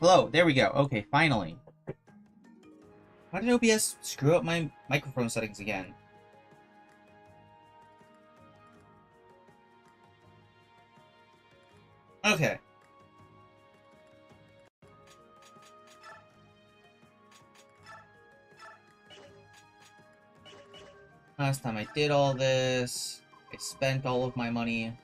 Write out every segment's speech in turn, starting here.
Hello, there we go. Okay, finally. Why did OBS screw up my microphone settings again? Okay. Last time I did all this, I spent all of my money.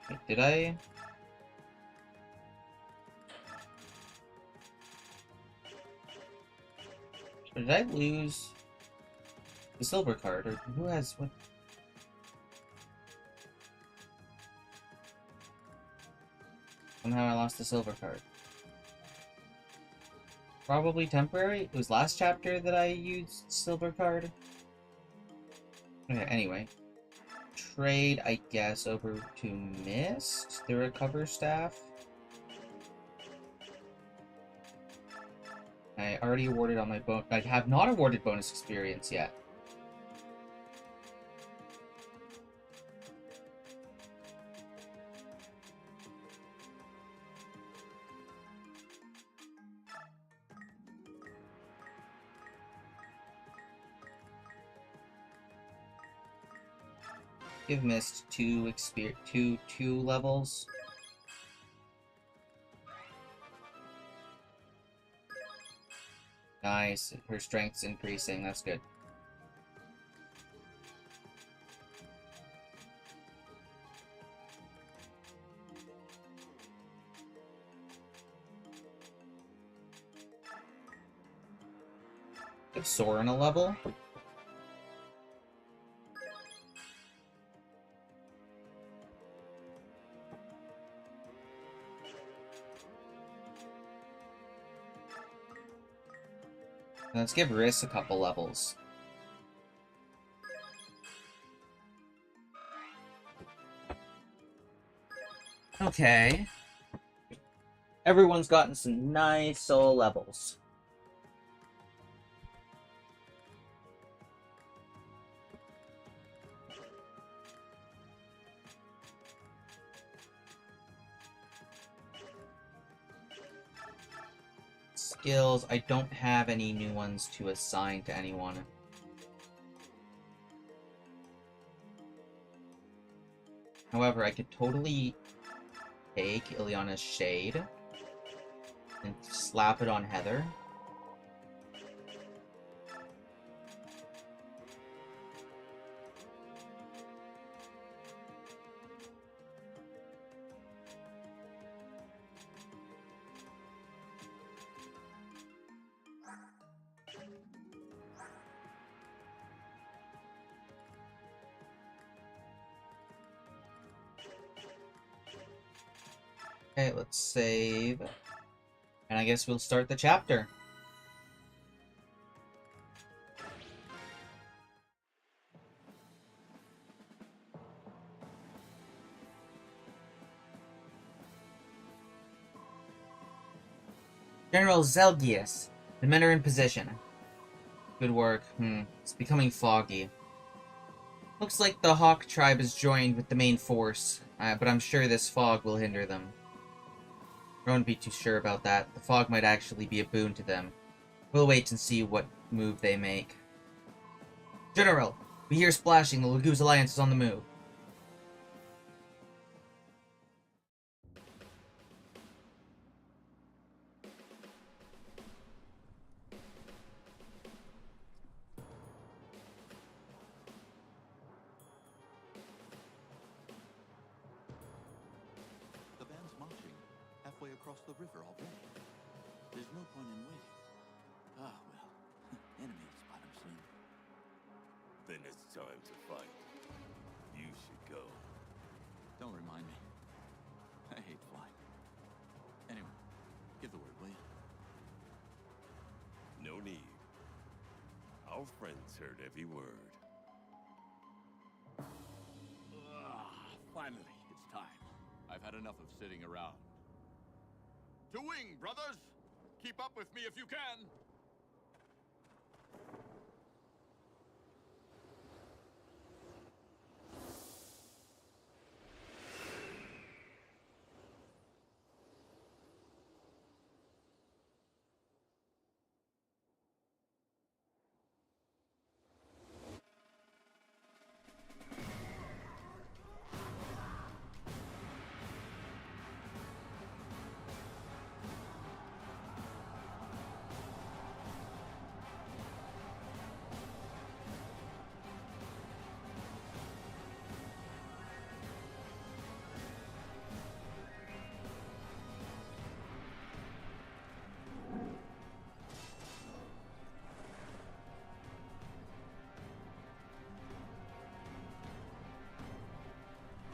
Wait, did I? Or did I lose the silver card? Or who has what? Somehow I lost the silver card. Probably temporary? It was last chapter that I used silver card. Okay, anyway. Trade, I guess, over to Mist, the recover staff. I already awarded on my I have not awarded bonus experience yet. Give Mist two levels. Nice. Her strength's increasing. That's good. Give Soren a level. Let's give Riss a couple levels. Okay. Everyone's gotten some nice soul levels. Skills, I don't have any new ones to assign to anyone. However, I could totally take Ileana's Shade and slap it on Heather. Okay, let's save. And I guess we'll start the chapter. General Zelgius. The men are in position. Good work. It's becoming foggy. Looks like the Hawk tribe has joined with the main force, but I'm sure this fog will hinder them. I won't be too sure about that. The fog might actually be a boon to them. We'll wait and see what move they make. General, we hear splashing. The Laguz Alliance is on the move. The band's marching halfway across the river already. There's no point in waiting. Ah, well, enemies spot them soon. Then it's time to fight. You should go. Don't remind me. I hate flying. Anyway, give the word, will you? No need. Our friends heard every word. Finally, it's time. I've had enough of sitting around. To wing, brothers! Keep up with me if you can!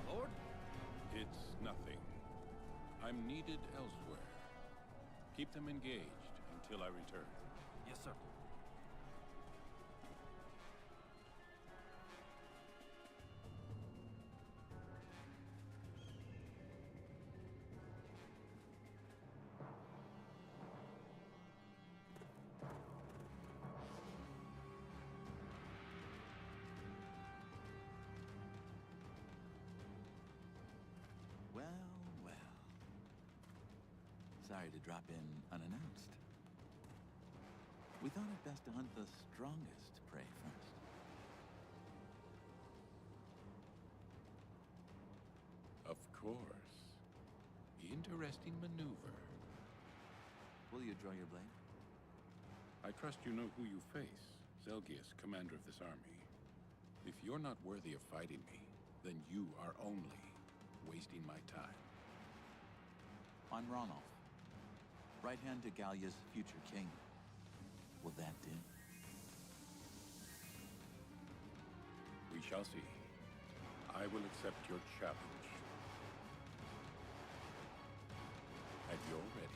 Lord? It's nothing. I'm needed elsewhere. Keep them engaged until I return. Yes, sir. Well, well. Sorry to drop in unannounced. We thought it best to hunt the strongest prey first. Of course. Interesting maneuver. Will you draw your blade? I trust you know who you face. Zelgius, commander of this army. If you're not worthy of fighting me, then you are only wasting my time. I'm Ronolf, right hand to Gallia's future king. Will that do? We shall see. I will accept your challenge. And you're ready.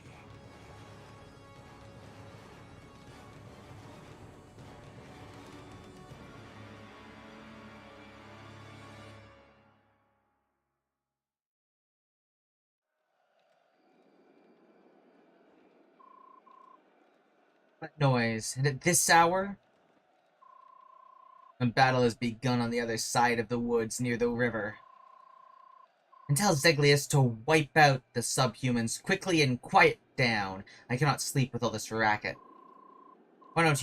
What noise? And at this hour? A battle has begun on the other side of the woods near the river. And tell Zeglius to wipe out the subhumans quickly and quiet down. I cannot sleep with all this racket. Why don't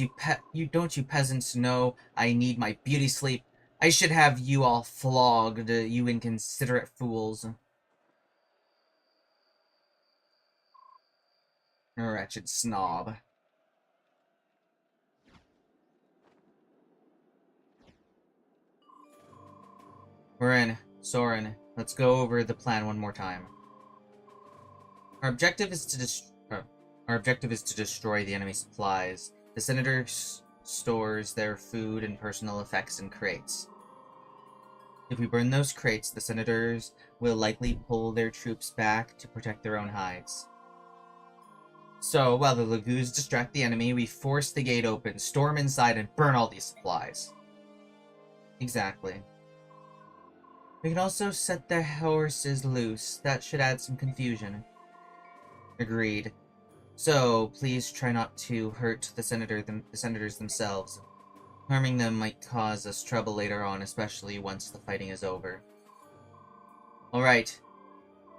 you peasants know I need my beauty sleep? I should have you all flogged, you inconsiderate fools. Wretched snob. We're in. Soren, let's go over the plan one more time. Our objective is to destroy the enemy supplies. The Senator stores their food and personal effects in crates. If we burn those crates, the Senators will likely pull their troops back to protect their own hides. So, while the Lagoos distract the enemy, we force the gate open, storm inside, and burn all these supplies. Exactly. We can also set their horses loose. That should add some confusion. Agreed. So, please try not to hurt the senators themselves. Harming them might cause us trouble later on, especially once the fighting is over. Alright.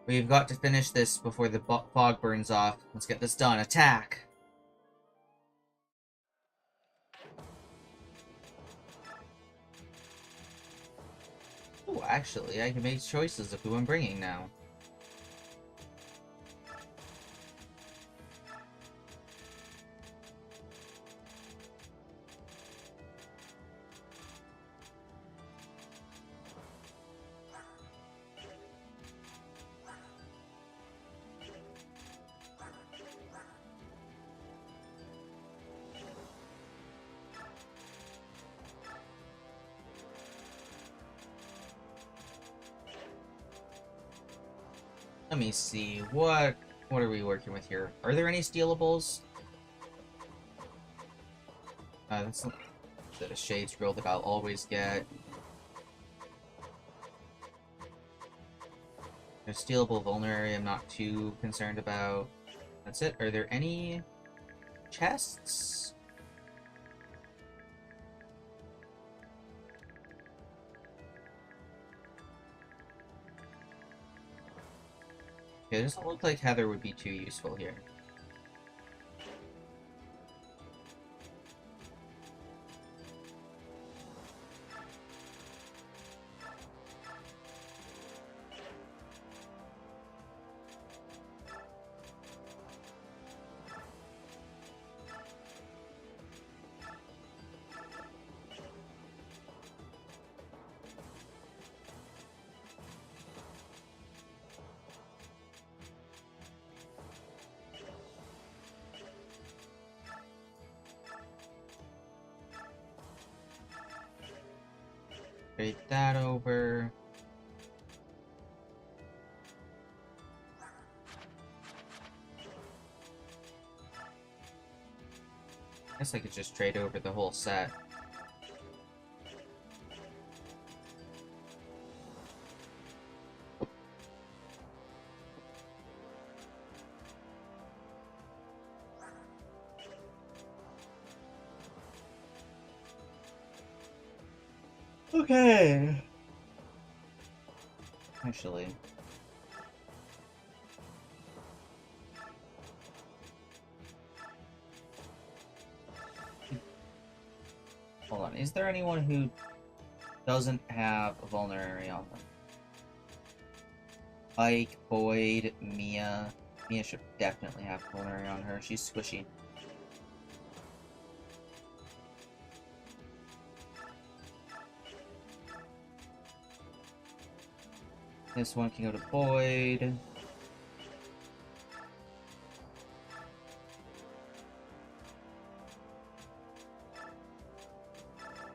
We've got to finish this before the fog burns off. Let's get this done. Attack! Oh, actually, I can make choices of who I'm bringing now. Let me see, what What are we working with here? Are there any stealables? That's the shade scroll that I'll always get. A stealable vulnerary I'm not too concerned about. That's it. Are there any chests? Okay, it doesn't look like Heather would be too useful here. Trade that over. I guess I could just trade over the whole set. Okay. Actually. Hold on. Is there anyone who doesn't have a vulnerary on them? Ike, Boyd, Mia. Mia should definitely have a vulnerary on her. She's squishy. This one can go to Boyd.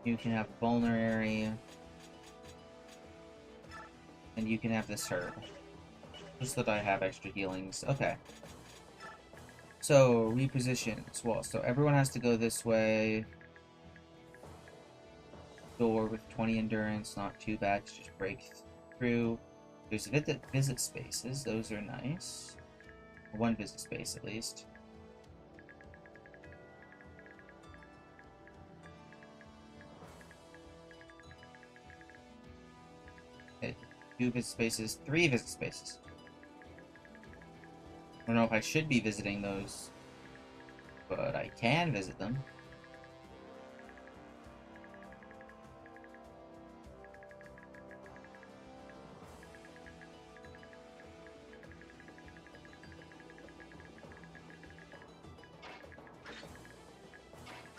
You can have vulnerary. And you can have this herb. Just that I have extra healings. Okay. So, reposition as well. So everyone has to go this way. Door with 20 endurance, not too bad to just break through. There's visit spaces, those are nice. One visit space at least. Okay, 2 visit spaces, 3 visit spaces. I don't know if I should be visiting those, but I can visit them.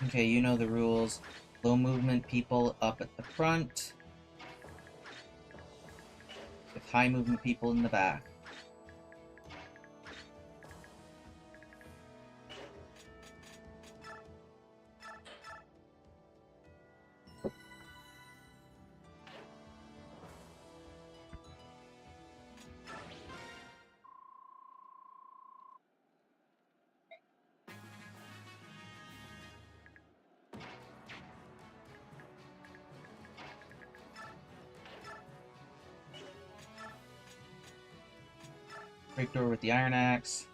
Okay, you know the rules. Low movement people up at the front, with high movement people in the back. Break door with the iron axe.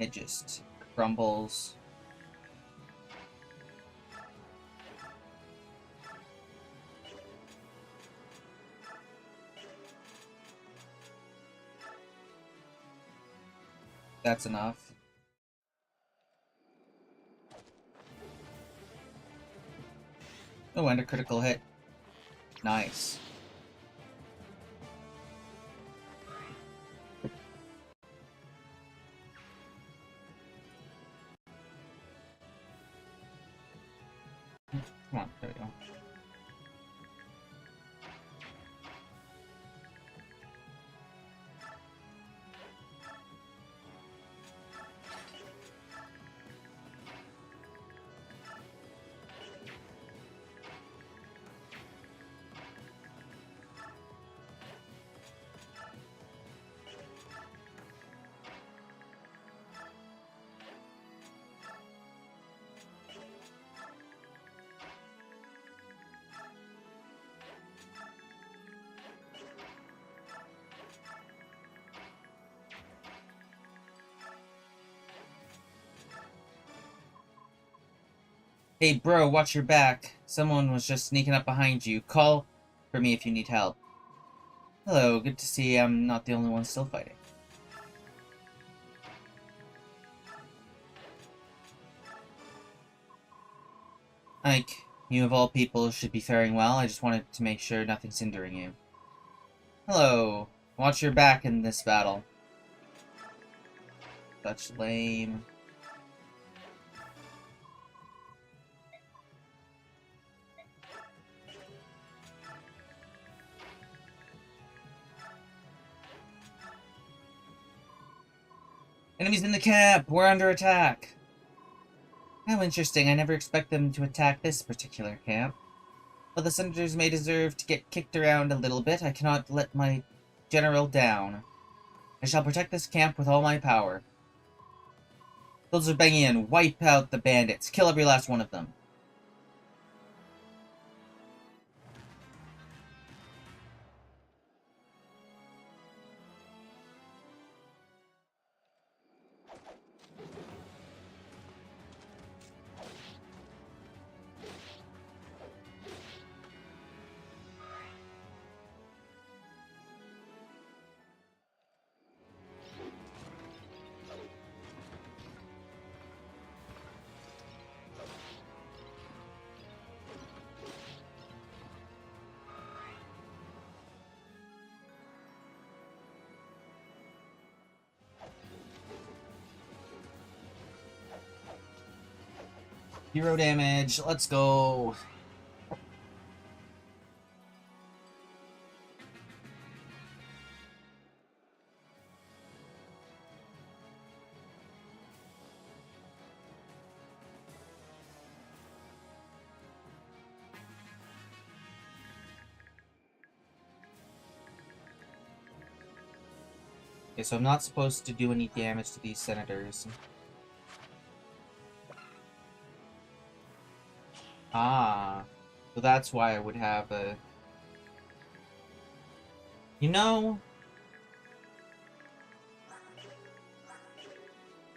It just crumbles. That's enough. Oh, and a critical hit. Nice. Come on, there we go. Hey bro, watch your back. Someone was just sneaking up behind you. Call for me if you need help. Hello, good to see I'm not the only one still fighting. Ike, you of all people should be faring well. I just wanted to make sure nothing's hindering you. Hello. Watch your back in this battle. That's lame. Enemies in the camp! We're under attack! How interesting. I never expect them to attack this particular camp. While the senators may deserve to get kicked around a little bit, I cannot let my general down. I shall protect this camp with all my power. Those are banging in. Wipe out the bandits. Kill every last one of them. Zero damage. Let's go. Okay, so I'm not supposed to do any damage to these senators. Ah. So that's why I would have a... You know...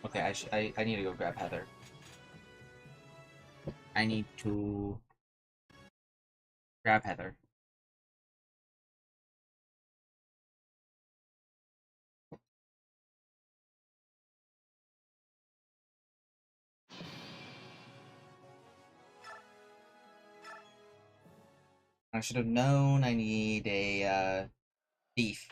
Okay, I need to go grab Heather. I need to grab Heather. I should have known I need a thief.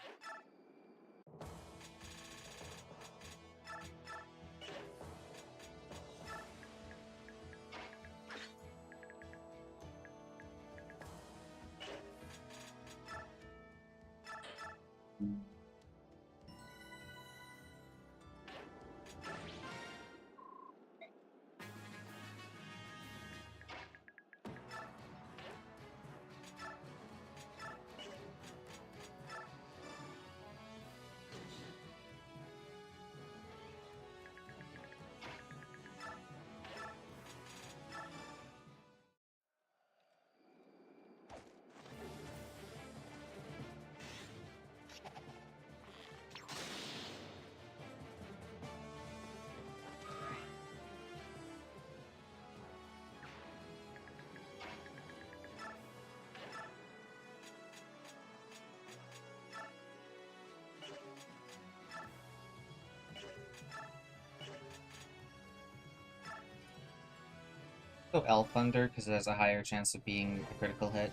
Go Elf Thunder, because it has a higher chance of being a critical hit.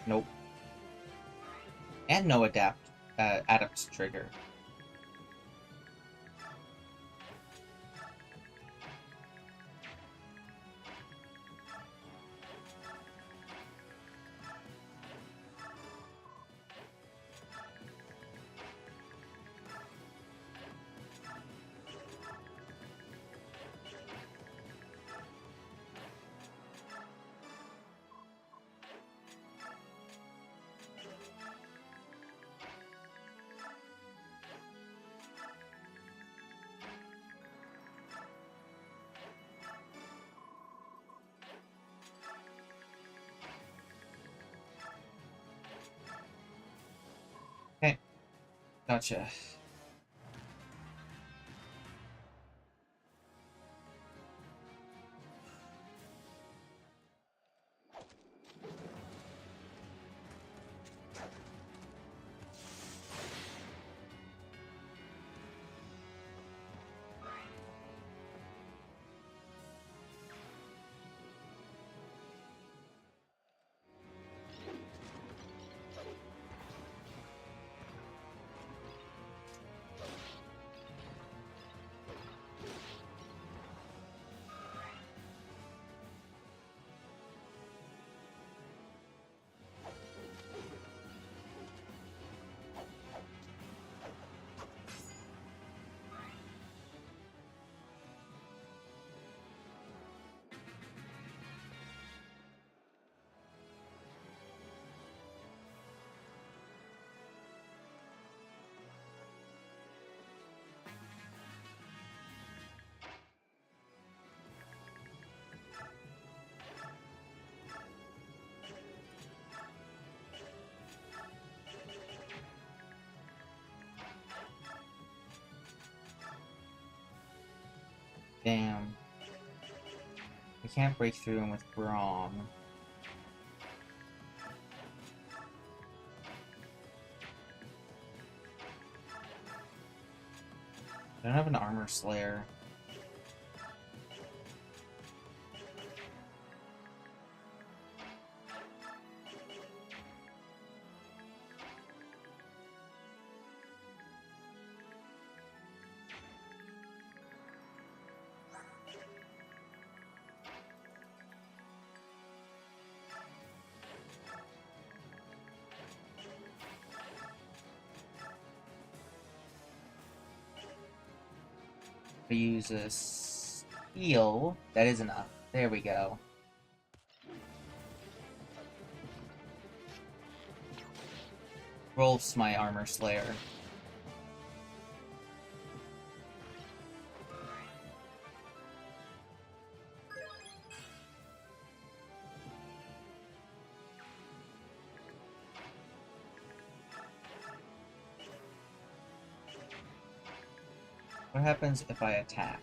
Nope. And no Adept trigger. Okay, gotcha. Damn. I can't break through him with Braum. I don't have an Armor Slayer. I use a Steel. That is enough. There we go. Rolf's my Armor Slayer. What happens if I attack?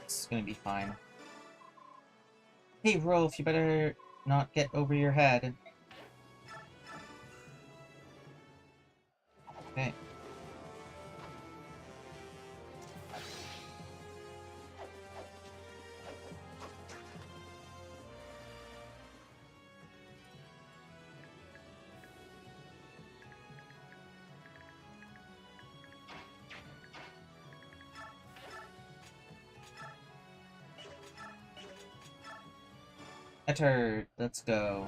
It's gonna be fine. Hey, Rolf, you better not get over your head. Okay. Enter. Let's go.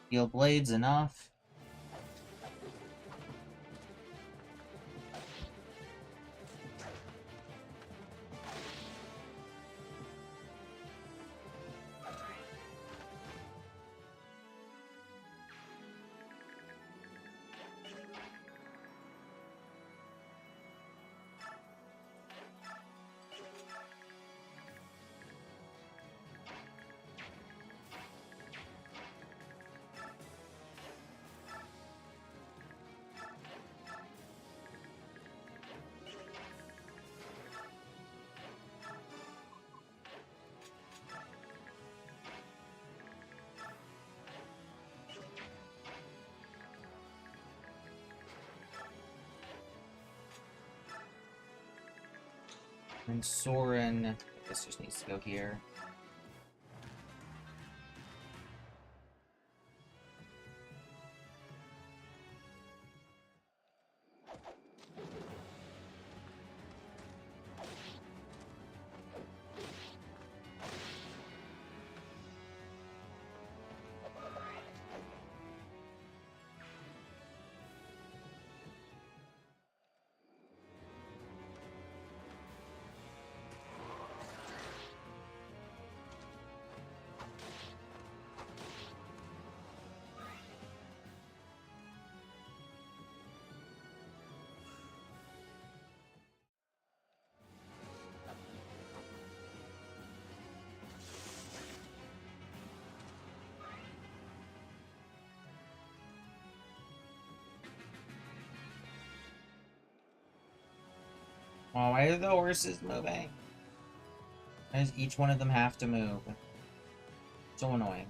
Steel Blades enough. And Soren, I guess just needs to go here. Oh, why are the horses moving? Why does each one of them have to move? So annoying.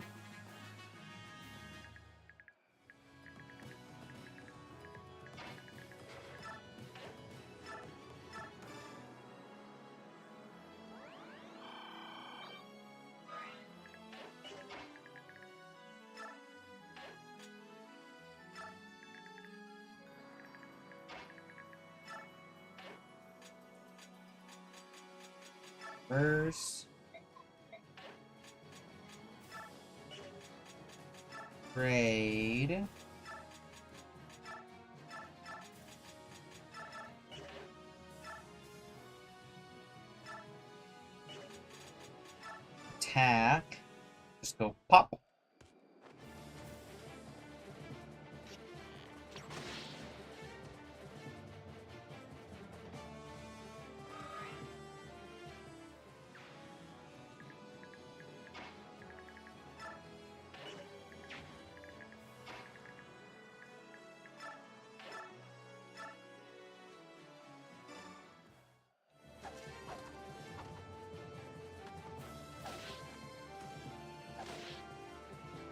Verse. Trade. attack. Just go pop.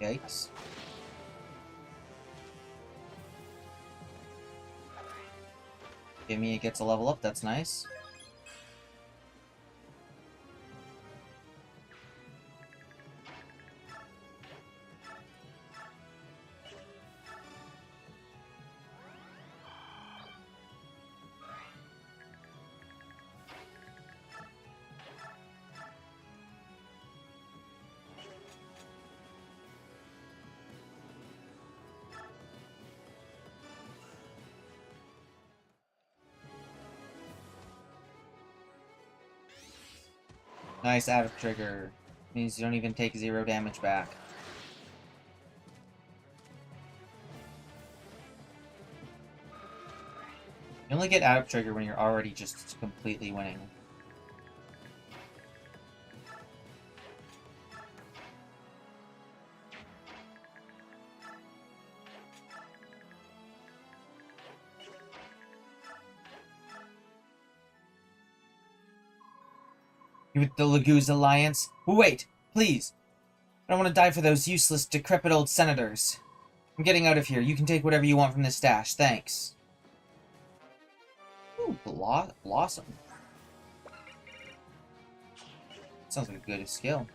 Yikes. Give me, it gets a level up, that's nice. Nice out of trigger. Means you don't even take 0 damage back. You only get out of trigger when you're already just completely winning. You with the Laguz Alliance? Wait, please! I don't want to die for those useless, decrepit old senators. I'm getting out of here. You can take whatever you want from this stash. Thanks. Ooh, Blossom. Sounds like a good skill.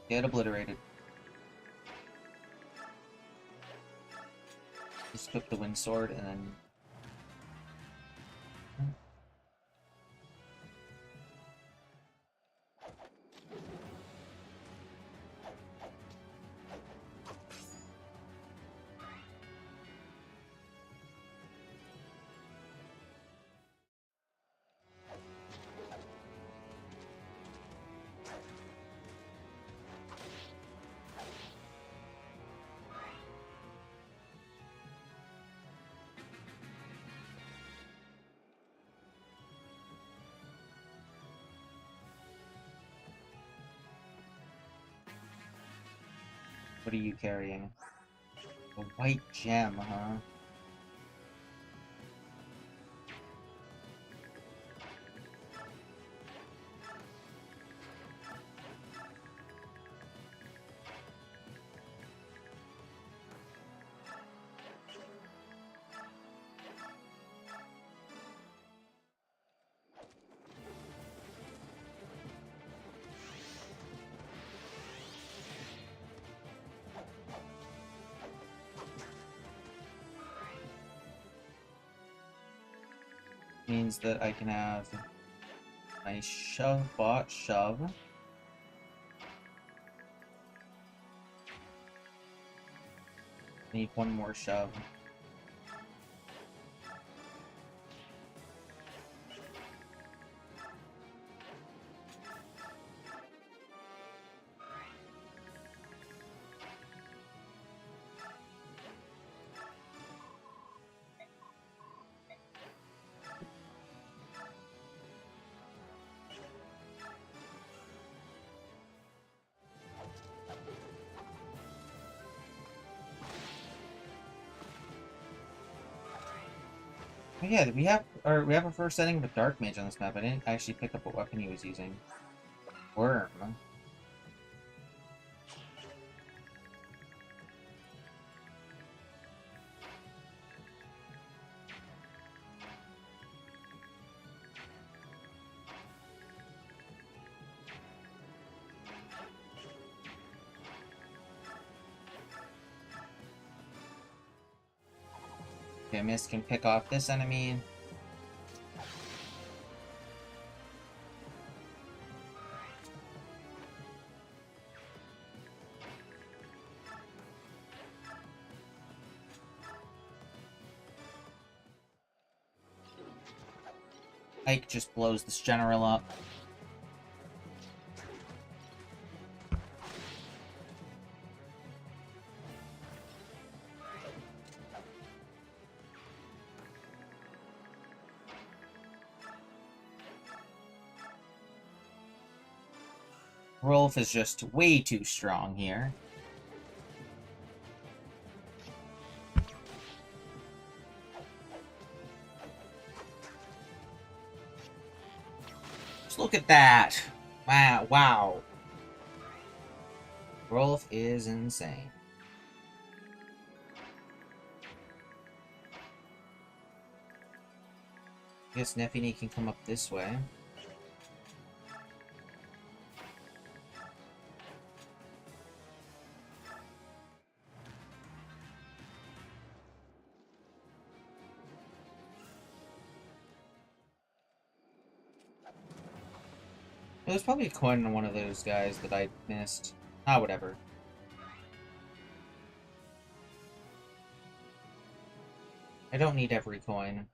Get obliterated. Just took the wind sword and then... What are you carrying? A white gem, huh? Means that I can have my shove bot shove. Need one more shove. Oh yeah, we have our first setting of a Dark Mage on this map. I didn't actually pick up what weapon he was using. Worm. Okay, Mist can pick off this enemy. Ike just blows this general up. Rolf is just way too strong here. Just look at that! Wow, wow. Rolf is insane. I guess Nefini can come up this way. There's probably a coin on one of those guys that I missed. Ah, whatever. I don't need every coin.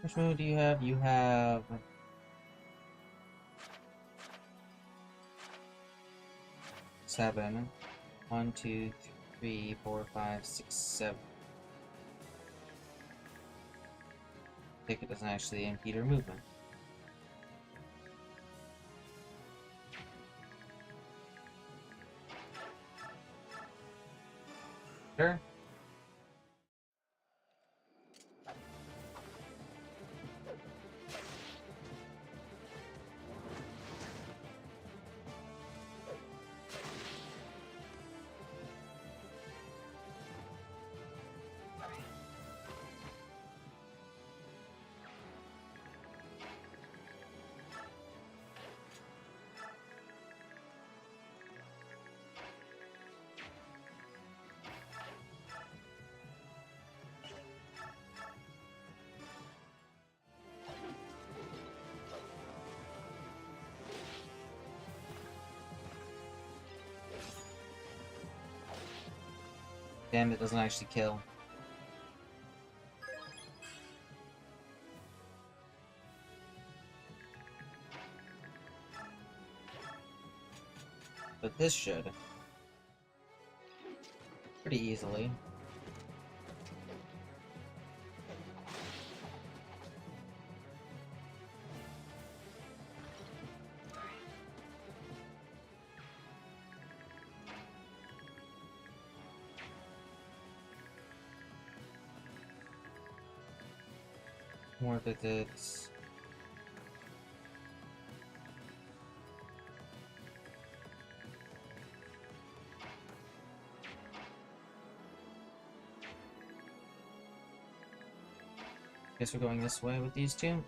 Which move do you have? You have... seven. 1, 2, 3, 4, 5, 6, 7. I think it doesn't actually impede her movement. Sure. Damn, it doesn't actually kill. But this should. Pretty easily. More visits. Guess we're going this way with these two.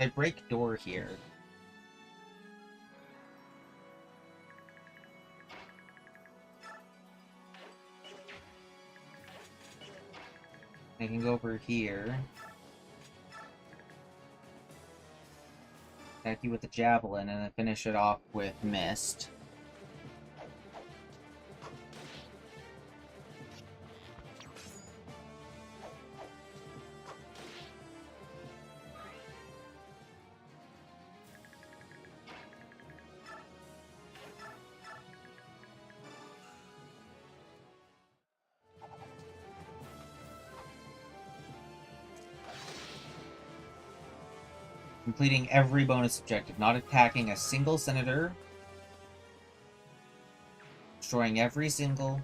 I break door here. I can go over here. Attack you with the javelin and then finish it off with mist. Completing every bonus objective, not attacking a single senator, destroying every single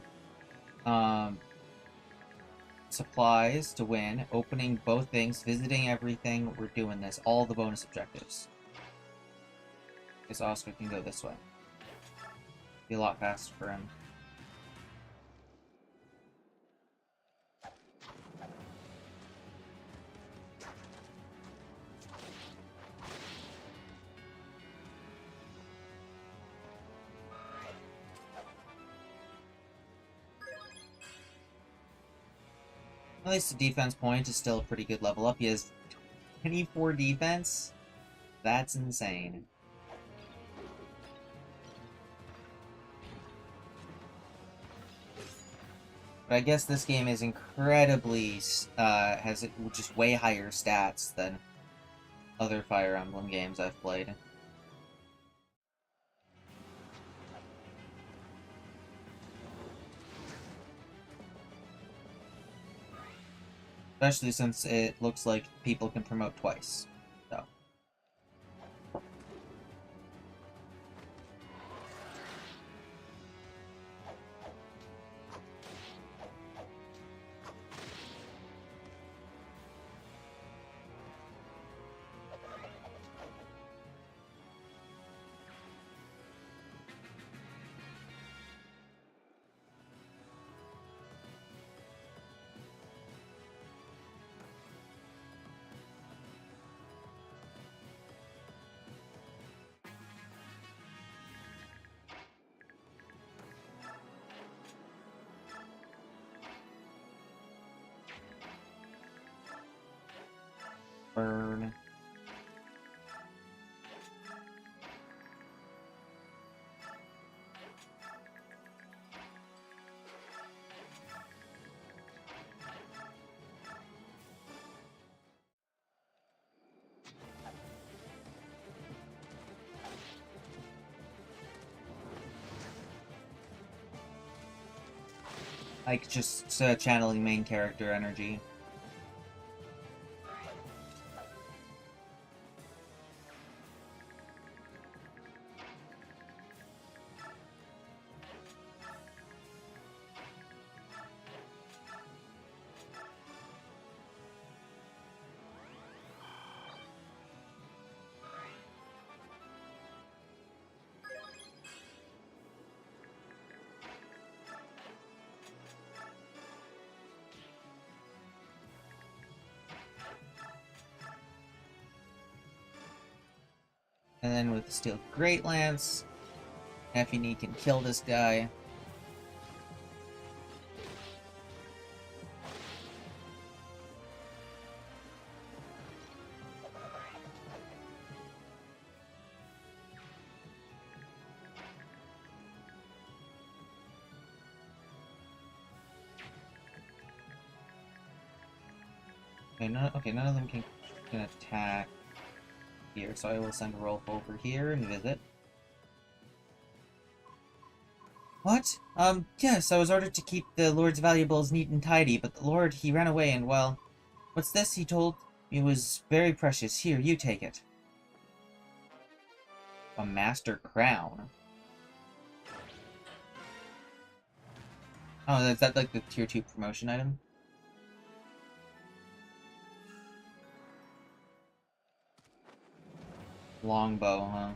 supplies to win, opening both things, visiting everything. We're doing this, all the bonus objectives. Guess Oscar can go this way. Be a lot faster for him. At least the defense point is still a pretty good level up. He has 24 defense. That's insane. But I guess this game is incredibly, has just way higher stats than other Fire Emblem games I've played. Especially since it looks like people can promote twice. So. Burn. Like, just channeling main character energy. And then with the Steel Great Lance, Effie can kill this guy. Okay, none of them can attack here, so I will send Rolf over here and visit. What? Yes, I was ordered to keep the Lord's valuables neat and tidy, but the Lord, he ran away and, well... What's this? He told me it was very precious. Here, you take it. A Master Crown. Oh, is that like the tier 2 promotion item? Longbow, huh?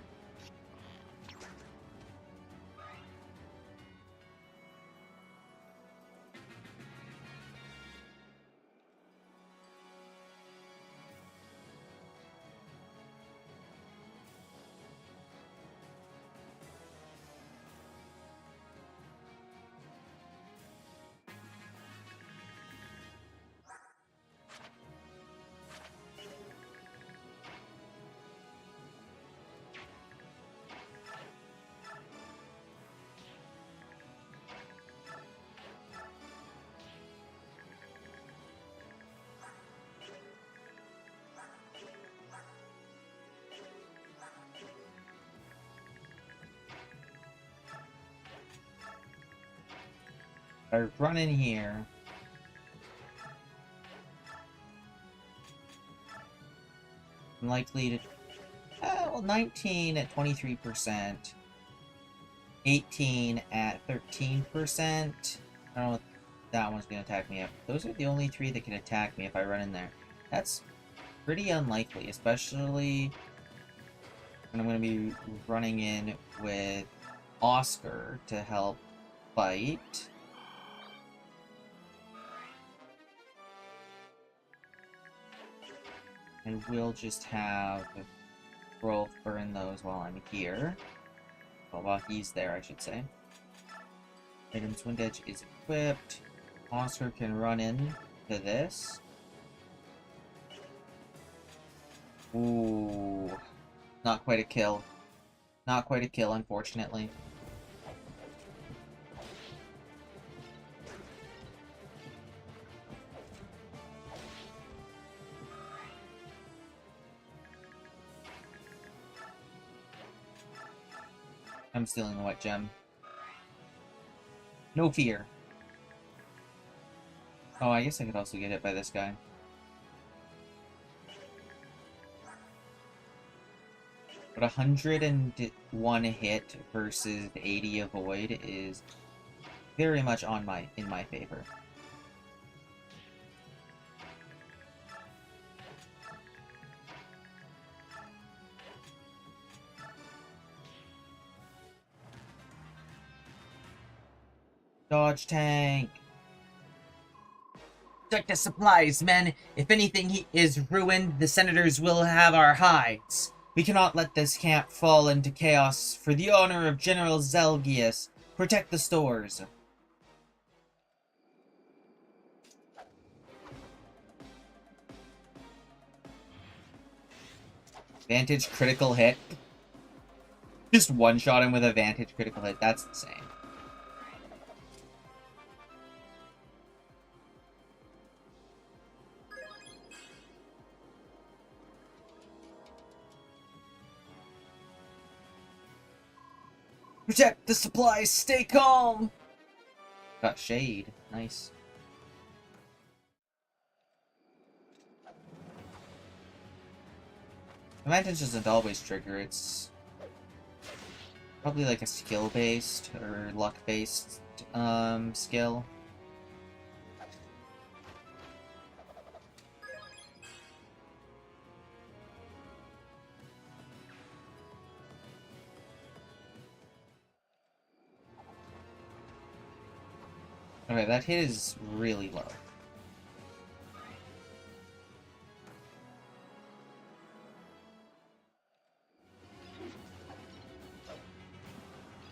I run in here. I'm likely to... well, 19 at 23%. 18 at 13%. I don't know if that one's going to attack me up. Those are the only three that can attack me if I run in there. That's pretty unlikely, especially when I'm going to be running in with Oscar to help fight. I will just have Rolf burn those while I'm here. Well, while he's there, I should say. Item's Wind Edge is equipped. Oscar can run in to this. Ooh. Not quite a kill. Not quite a kill, unfortunately. I'm stealing the white gem. No fear. Oh, I guess I could also get hit by this guy. But 101 hit versus 80 avoid is very much in my favor. Dodge tank! Protect the supplies, men! If anything is ruined, the senators will have our hides. We cannot let this camp fall into chaos. For the honor of General Zelgius, protect the stores. Vantage critical hit. Just one-shot him with a Vantage critical hit. That's insane. Protect the supplies! Stay calm! Got shade. Nice. Advantage doesn't always trigger. It's probably like a skill-based or luck-based skill. Okay, that hit is really low.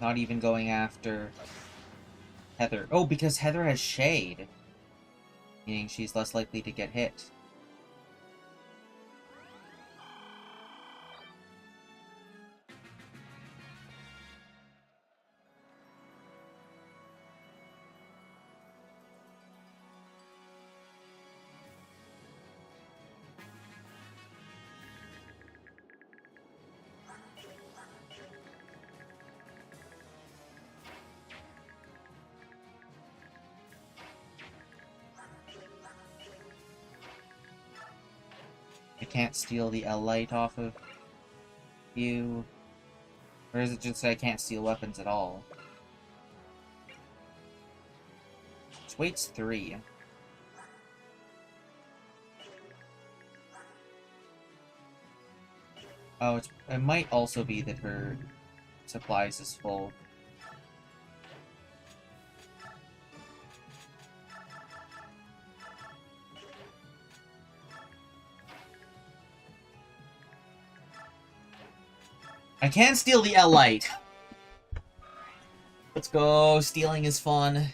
Not even going after Heather. Oh, because Heather has shade. Meaning she's less likely to get hit. I can't steal the L-Light off of you. Or is it just that I can't steal weapons at all? Its weight's 3. Oh, it might also be that her supplies is full. I can steal the L-Light! Let's go, stealing is fun.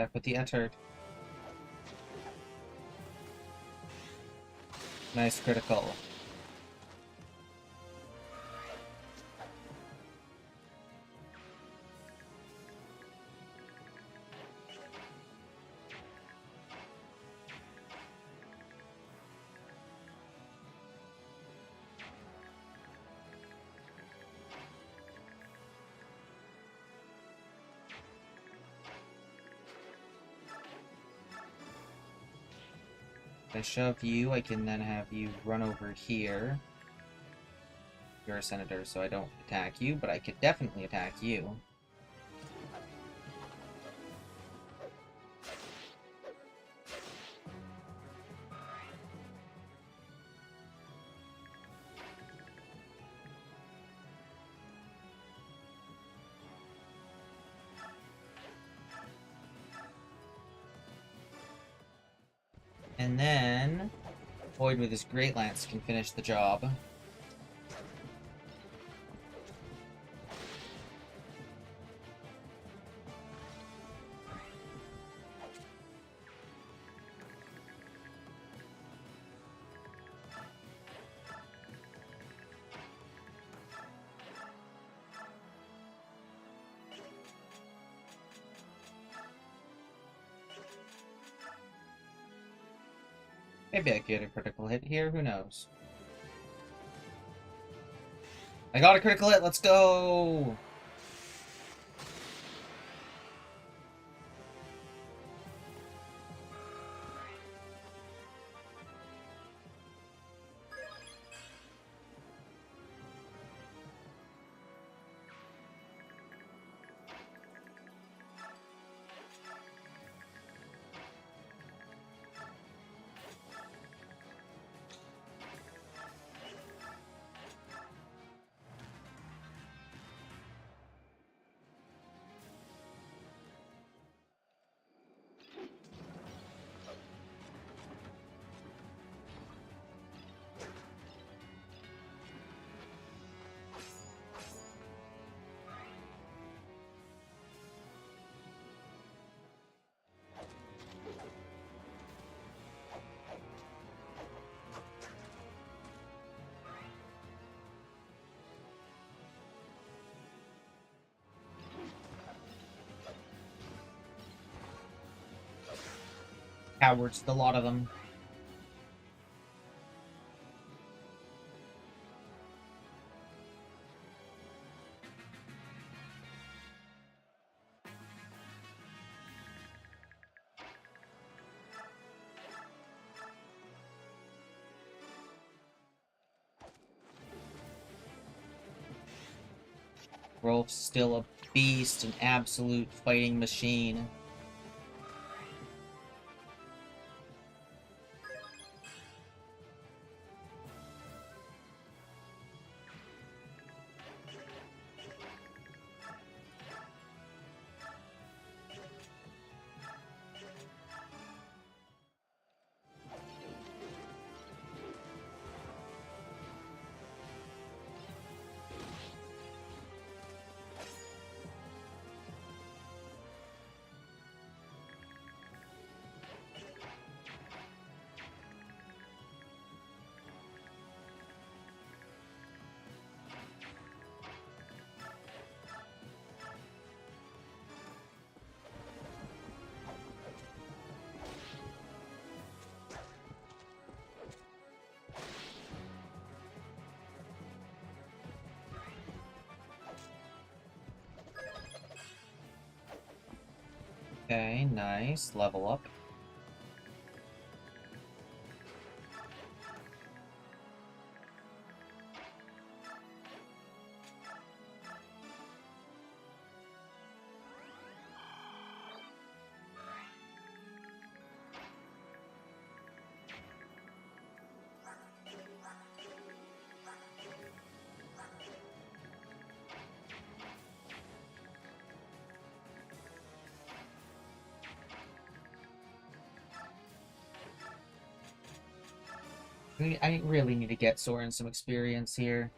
Attack with the Ettard. Nice critical. If I shove you, I can then have you run over here. You're a senator, so I don't attack you, but I could definitely attack you. And then Void with his Great Lance can finish the job. Maybe I could get a critical hit here, who knows? I got a critical hit, let's go! Cowards, the lot of them. Rolf's still a beast, an absolute fighting machine. Okay, nice. Level up. I really need to get Soren some experience here.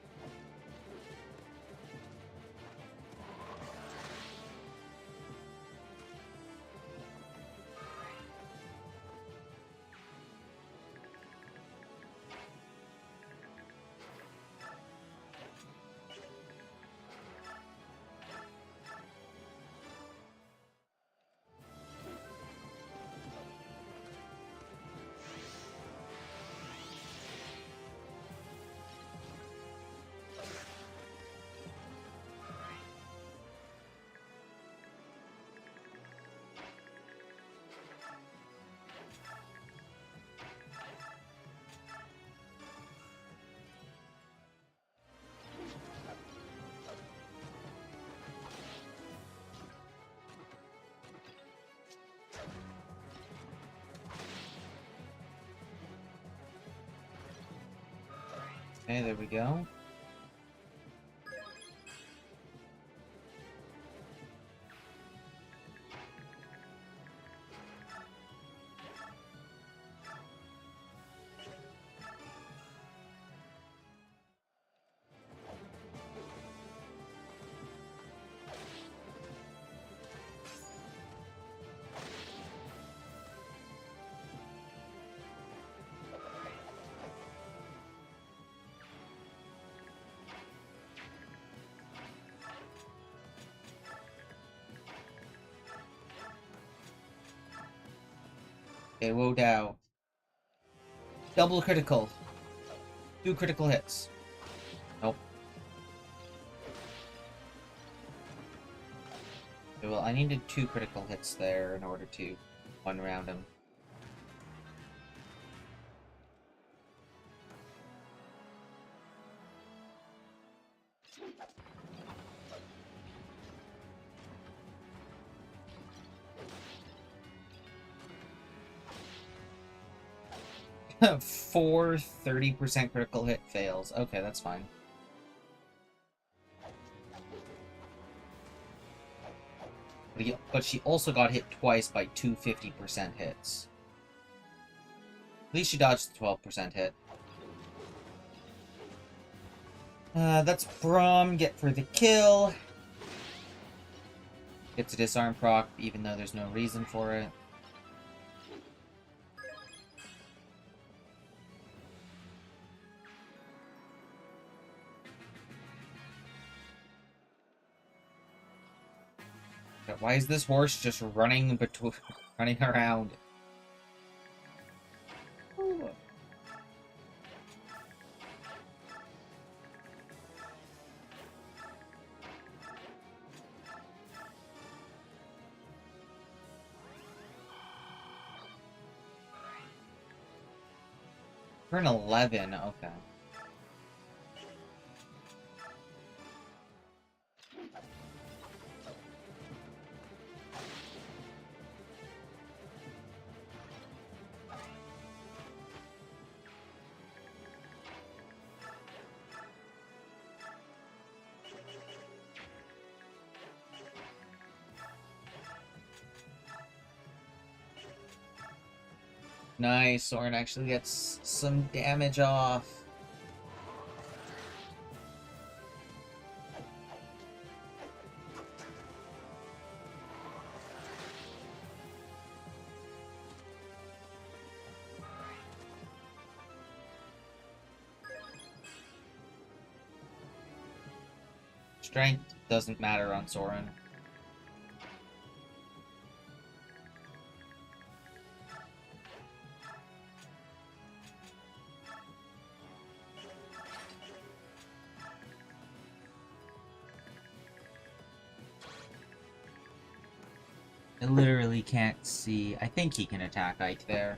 Okay, there we go. Okay, Wo Dao. Double critical. 2 critical hits. Nope. Okay, well, I needed 2 critical hits there in order to one-round him. Four 30% critical hit fails. Okay, that's fine. But she also got hit twice by 2 50% hits. At least she dodged the 12% hit. That's Braum, get for the kill. Gets a disarm proc, even though there's no reason for it. Why is this horse just running running around? Ooh. Turn 11, okay. Nice, Soren actually gets some damage off. Strength doesn't matter on Soren. I literally can't see. I think he can attack Ike there.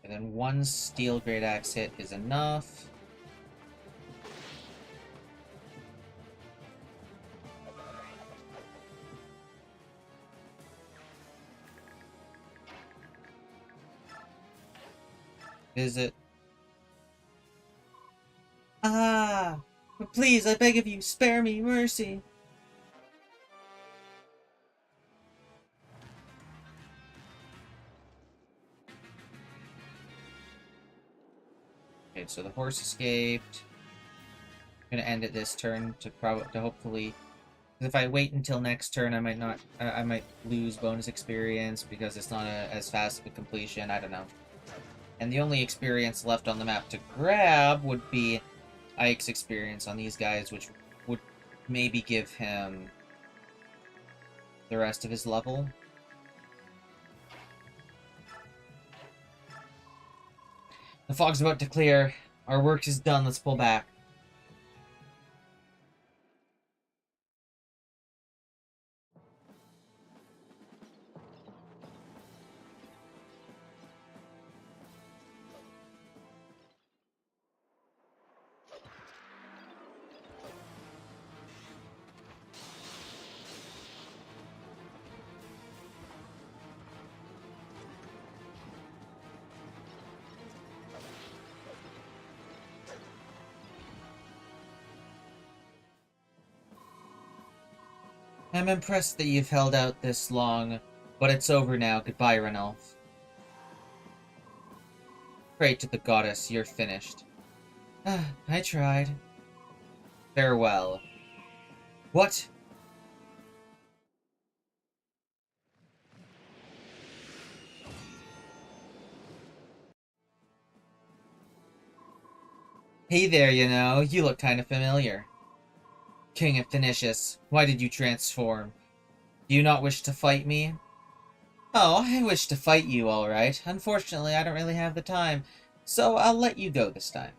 And then one steel great axe hit is enough. Visit. Ah! But please, I beg of you, spare me, mercy! Okay, so the horse escaped. I'm gonna end it this turn to hopefully. If I wait until next turn, I might not. I might lose bonus experience because it's not as fast of a completion. I don't know. And the only experience left on the map to grab would be Ike's experience on these guys, which would maybe give him the rest of his level. The fog's about to clear. Our work is done. Let's pull back. I'm impressed that you've held out this long, but it's over now. Goodbye, Ranulf. Pray to the goddess, you're finished. Ah, I tried. Farewell. What? Hey there, you look kind of familiar. King of Thinicius, why did you transform? Do you not wish to fight me? Oh, I wish to fight you, alright. Unfortunately, I don't really have the time, so I'll let you go this time.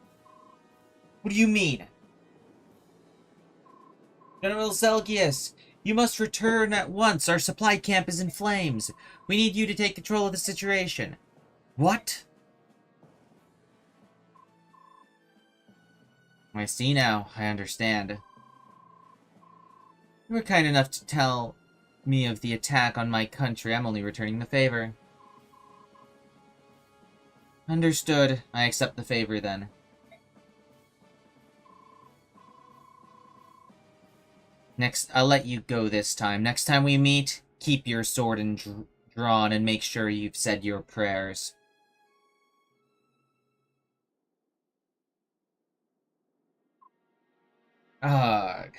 What do you mean? General Zelgius, you must return at once. Our supply camp is in flames. We need you to take control of the situation. What? I see now. I understand. You were kind enough to tell me of the attack on my country. I'm only returning the favor. Understood. I accept the favor then. Next, I'll let you go this time. Next time we meet, keep your sword drawn and make sure you've said your prayers. Ugh.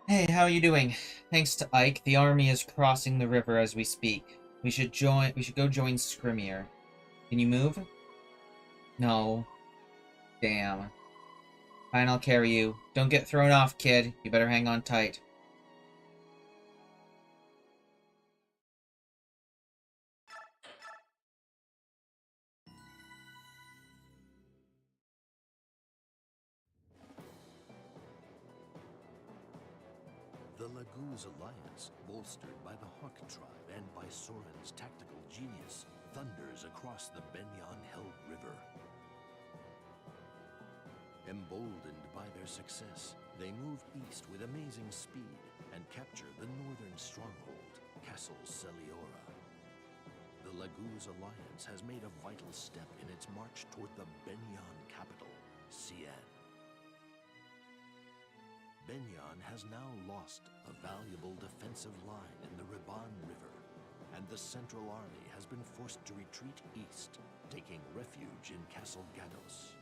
Hey, how are you doing? Thanks to Ike, the army is crossing the river as we speak. We should go join Skrymir. Can you move? No. Damn. Fine, I'll carry you. Don't get thrown off, kid. You better hang on tight. The Laguz alliance, bolstered by the Hawk tribe and by Soren's tactical genius, thunders across the Benyon-held river. Emboldened by their success, they move east with amazing speed and capture the northern stronghold, Castle Celiora. The Laguz alliance has made a vital step in its march toward the Benyon capital, Cien. Benyon has now lost a valuable defensive line in the Riban River, and the Central Army has been forced to retreat east, taking refuge in Castle Gados.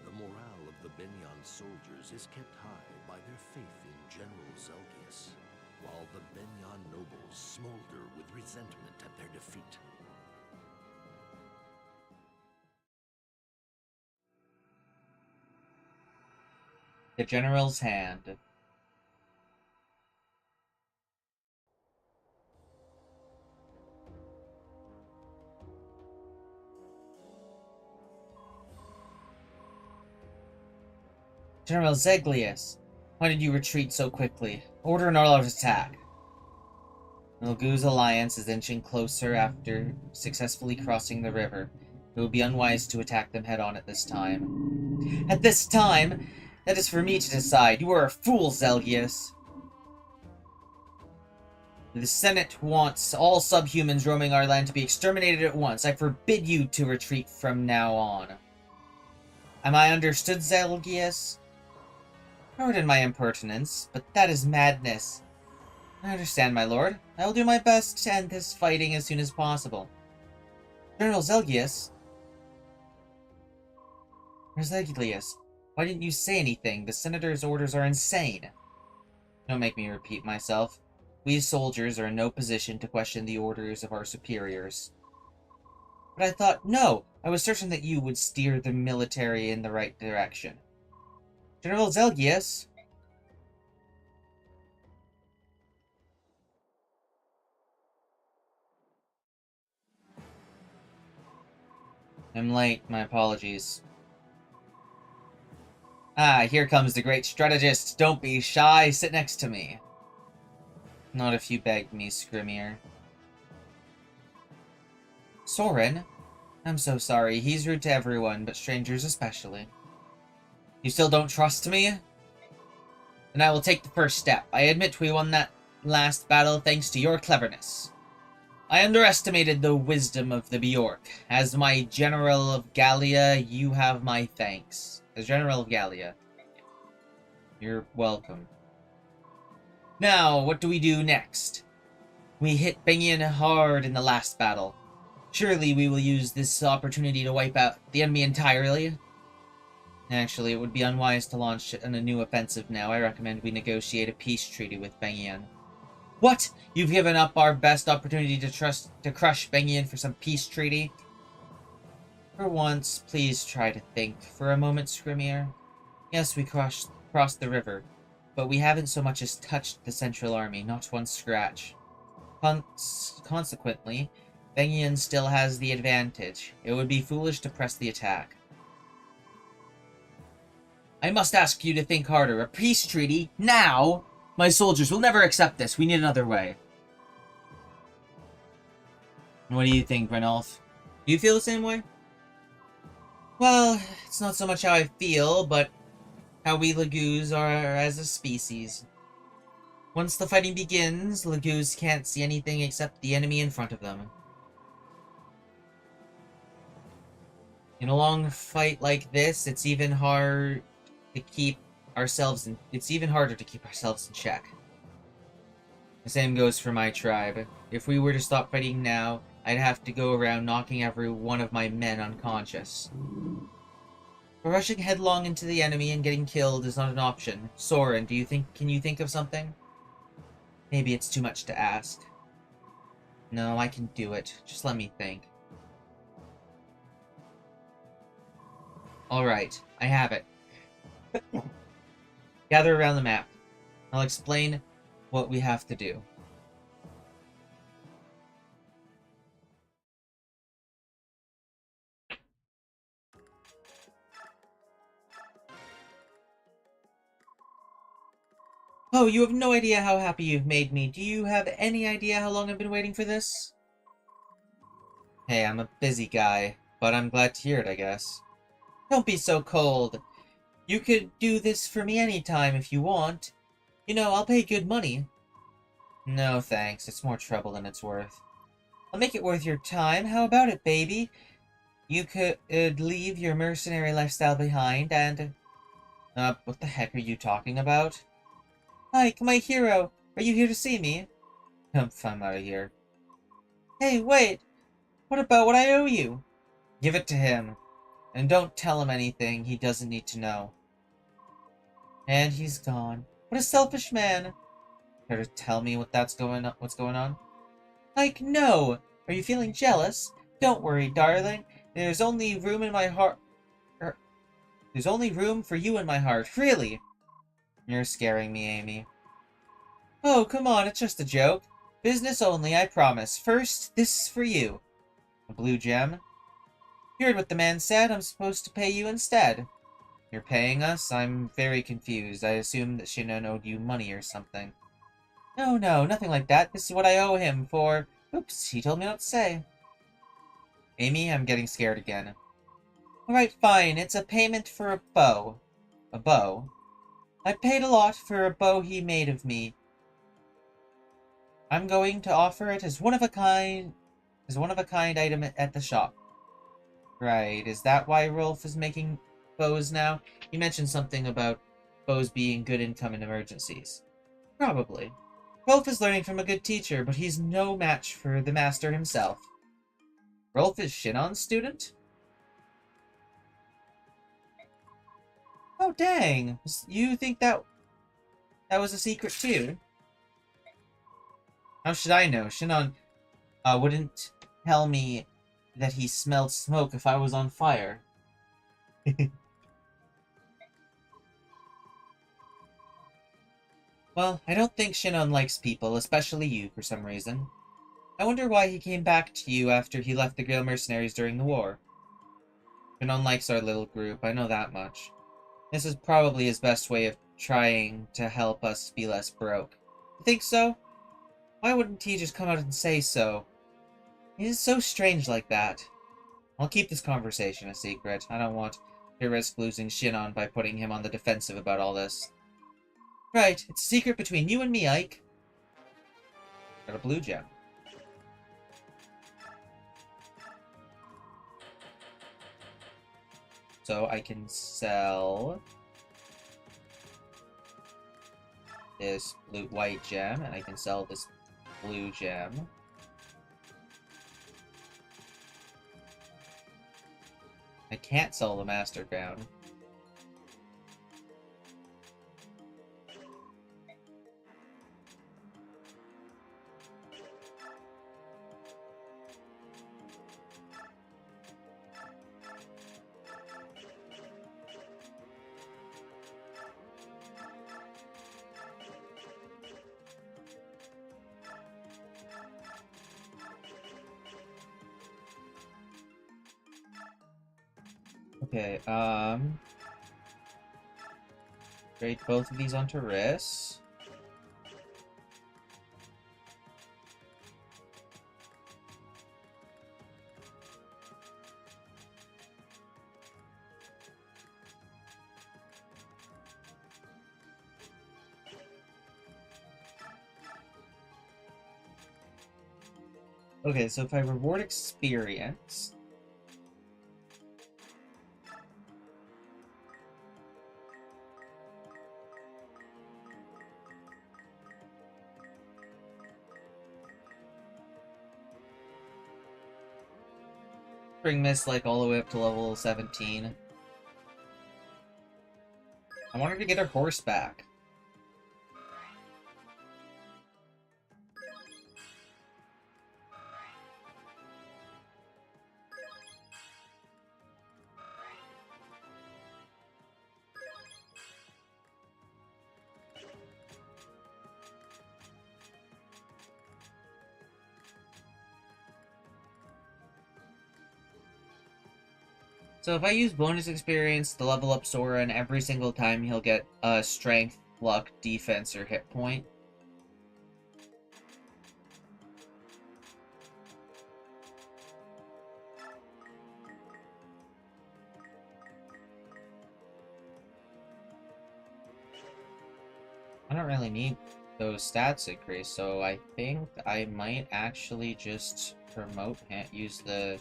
The morale of the Benyon soldiers is kept high by their faith in General Zelgius, while the Benyon nobles smolder with resentment at their defeat. The General's Hand. General Zeglius, why did you retreat so quickly? Order an all-out attack. The Laguz alliance is inching closer after successfully crossing the river. It would be unwise to attack them head-on at this time. At this time? That is for me to decide. You are a fool, Zelgius. The Senate wants all subhumans roaming our land to be exterminated at once. I forbid you to retreat from now on. Am I understood, Zelgius? Pardon my impertinence, but that is madness. I understand, my lord. I will do my best to end this fighting as soon as possible. General Zelgius? Zeglius, why didn't you say anything? The senator's orders are insane. Don't make me repeat myself. We soldiers are in no position to question the orders of our superiors. But I thought, no, I was certain that you would steer the military in the right direction. General Zelgius? I'm late. My apologies. Ah, here comes the great strategist. Don't be shy. Sit next to me. Not if you beg me, Scrimmier. Soren? I'm so sorry. He's rude to everyone, but strangers especially. You still don't trust me? Then I will take the first step. I admit we won that last battle thanks to your cleverness. I underestimated the wisdom of the Bjork. As my General of Gallia, you have my thanks. As General of Gallia. You're welcome. Now, what do we do next? We hit Bengian hard in the last battle. Surely we will use this opportunity to wipe out the enemy entirely. Actually, it would be unwise to launch a new offensive now. I recommend we negotiate a peace treaty with Bengian. What? You've given up our best opportunity to crush Bengian for some peace treaty? For once, please try to think for a moment, Scrimmier. Yes, we crossed the river, but we haven't so much as touched the Central Army, not one scratch. Consequently, Bengian still has the advantage. It would be foolish to press the attack. I must ask you to think harder. A peace treaty? Now? My soldiers will never accept this. We need another way. What do you think, Renolf? Do you feel the same way? Well, it's not so much how I feel, but how we Laguz are as a species. Once the fighting begins, Laguz can't see anything except the enemy in front of them. In a long fight like this, it's even harder to keep ourselves in check. The same goes for my tribe. If we were to stop fighting now, I'd have to go around knocking every one of my men unconscious. But rushing headlong into the enemy and getting killed is not an option. Soren, can you think of something? Maybe it's too much to ask. No, I can do it. Just let me think. Alright, I have it. Gather around the map. I'll explain what we have to do. Oh, you have no idea how happy you've made me. Do you have any idea how long I've been waiting for this? Hey, I'm a busy guy, but I'm glad to hear it, I guess. Don't be so cold. You could do this for me anytime if you want. You know, I'll pay good money. No, thanks. It's more trouble than it's worth. I'll make it worth your time. How about it, baby? You could leave your mercenary lifestyle behind and... what the heck are you talking about? Ike, my hero! Are you here to see me? I'm out of here. Hey, wait! What about what I owe you? Give it to him. And don't tell him anything he doesn't need to know. And he's gone. What a selfish man! Care to tell me what's going on? Ike, no! Are you feeling jealous? Don't worry, darling. There's only room in my heart... There's only room for you in my heart, really! You're scaring me, Amy. Oh, come on, it's just a joke. Business only, I promise. First, this is for you. A blue gem? You heard what the man said. I'm supposed to pay you instead. You're paying us? I'm very confused. I assumed that Shinon owed you money or something. No, nothing like that. This is what I owe him for... Oops, he told me not to say. Amy, I'm getting scared again. Alright, fine. It's a payment for a bow. A bow? I paid a lot for a bow he made of me. I'm going to offer it as one of a kind item at the shop. Right, is that why Rolf is making bows now? You mentioned something about bows being good income in emergencies. Probably. Rolf is learning from a good teacher, but he's no match for the master himself. Rolf is Shinon's student? Oh, dang. You think that was a secret, too? How should I know? Shinon wouldn't tell me that he smelled smoke if I was on fire. Well, I don't think Shinon likes people, especially you, for some reason. I wonder why he came back to you after he left the Grail Mercenaries during the war. Ganon likes our little group, I know that much. This is probably his best way of trying to help us be less broke. You think so? Why wouldn't he just come out and say so? He is so strange like that. I'll keep this conversation a secret. I don't want to risk losing Shinon by putting him on the defensive about all this. Right, it's a secret between you and me, Ike. Got a blue gem. So I can sell this white gem, and I can sell this blue gem. I can't sell the Master Crown. Okay, trade both of these onto Riss. Okay, so if I reward experience... bring this, like, all the way up to level 17. I want her to get her horse back. So if I use bonus experience to level up Soren, every single time he'll get a strength, luck, defense, or hit point. I don't really need those stats increase, so I think I might actually just promote him, use the...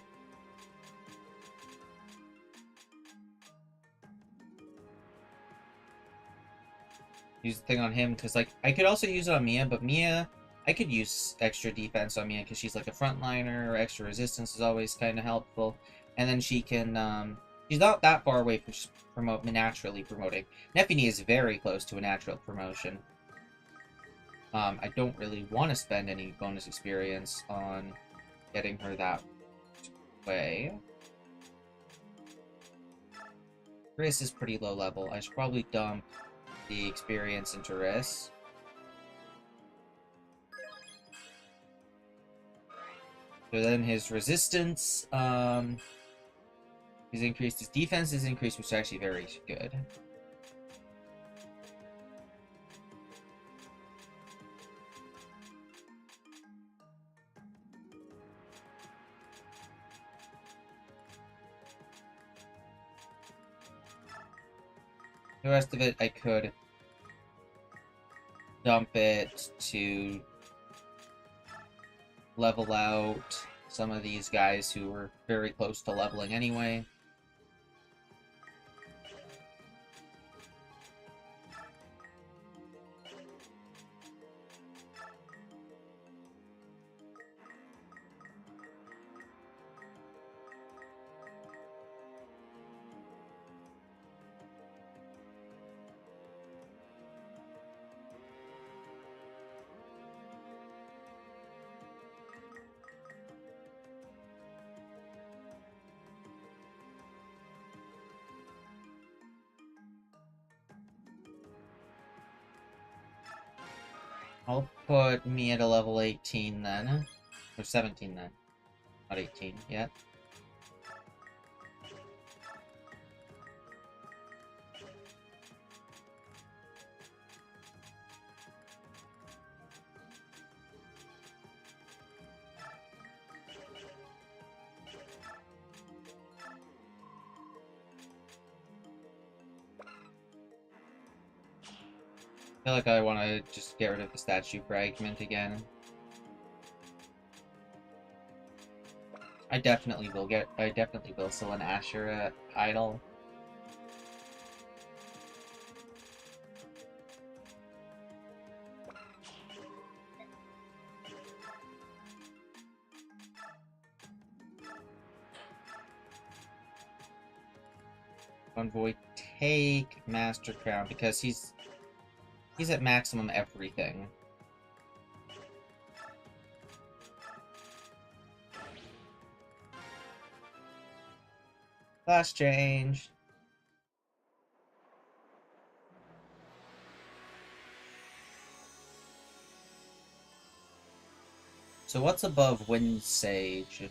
use the thing on him, because, like, I could also use it on Mia, but Mia, I could use extra defense on Mia, because she's, like, a frontliner, or extra resistance is always kind of helpful, and then she can, she's not that far away from naturally promoting. Nephini is very close to a natural promotion. I don't really want to spend any bonus experience on getting her that way. Riss is pretty low level. I should probably dump the experience into Riss. So then his resistance, is increased. His defense is increased, which is actually very good. The rest of it, I could dump it to level out some of these guys who were very close to leveling anyway. I'll put me at a level 18 then. Or 17 then. Not 18 yet. feel like I want to just get rid of the statue fragment again. I definitely will sell an Asherah idol. Envoy, take Master Crown because he's at maximum everything. Class change. So what's above Wind Sage?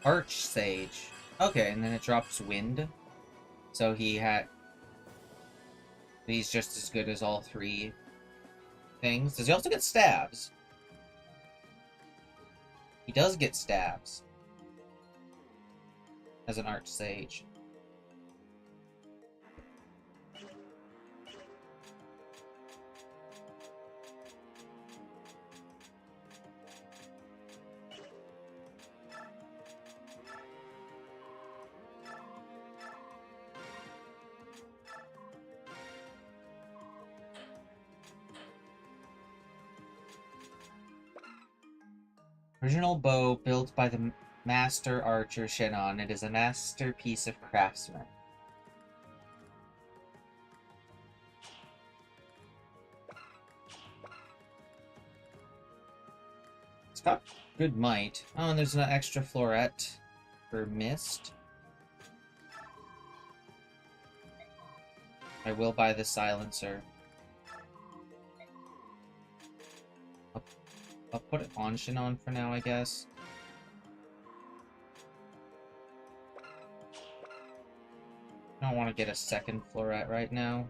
Arch Sage. Okay, and then it drops Wind. So he's just as good as all three things. Does he also get stabs? He does get stabs. As an Arch Sage. Original bow built by the master archer Shannon. It is a masterpiece of craftsman. It's got good might. Oh, and there's an extra floret for mist. I will buy the silencer. I'll put it on Shannon for now, I guess. I don't want to get a second floret right now.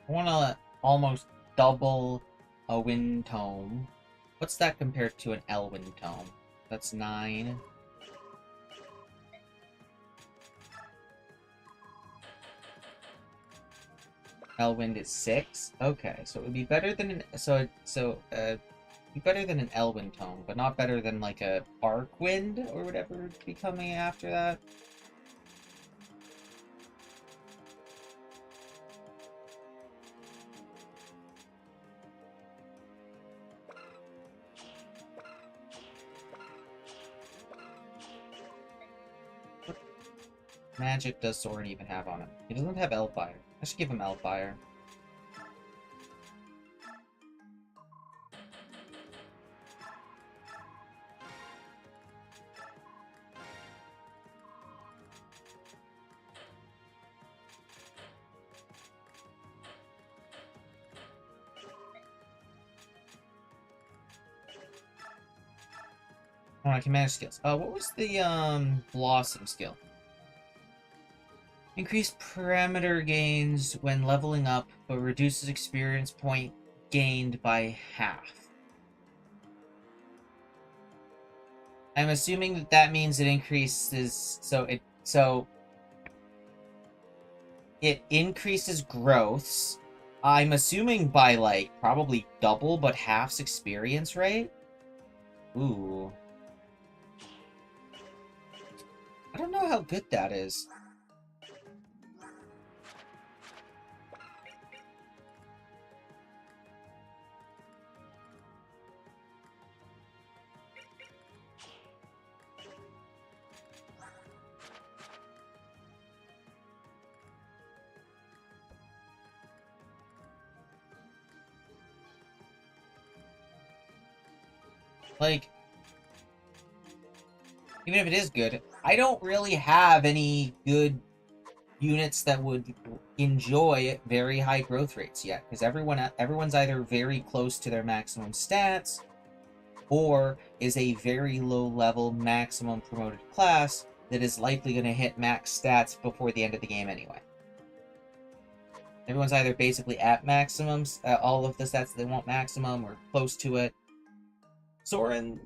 I want to almost double a Wind Tome. What's that compared to an Elwind Tome? That's 9. Elwind is 6. Okay, so it would be better than an be better than an Elwind Tome, but not better than like a Arcwind or whatever would be coming after that. Magic does Soren even have on him? He doesn't have Elfire. I should give him Elfire. Oh, I can manage skills. What was the Blossom skill? Increase parameter gains when leveling up, but reduces experience point gained by half. I'm assuming that that means it increases, so it increases growths. I'm assuming by like probably double, but half's experience rate. Ooh. I don't know how good that is. Like, even if it is good, I don't really have any good units that would enjoy very high growth rates yet, because everyone's either very close to their maximum stats, or is a very low level maximum promoted class that is likely going to hit max stats before the end of the game anyway. Everyone's either basically at maximums, all of the stats that they want maximum, or close to it. Soren,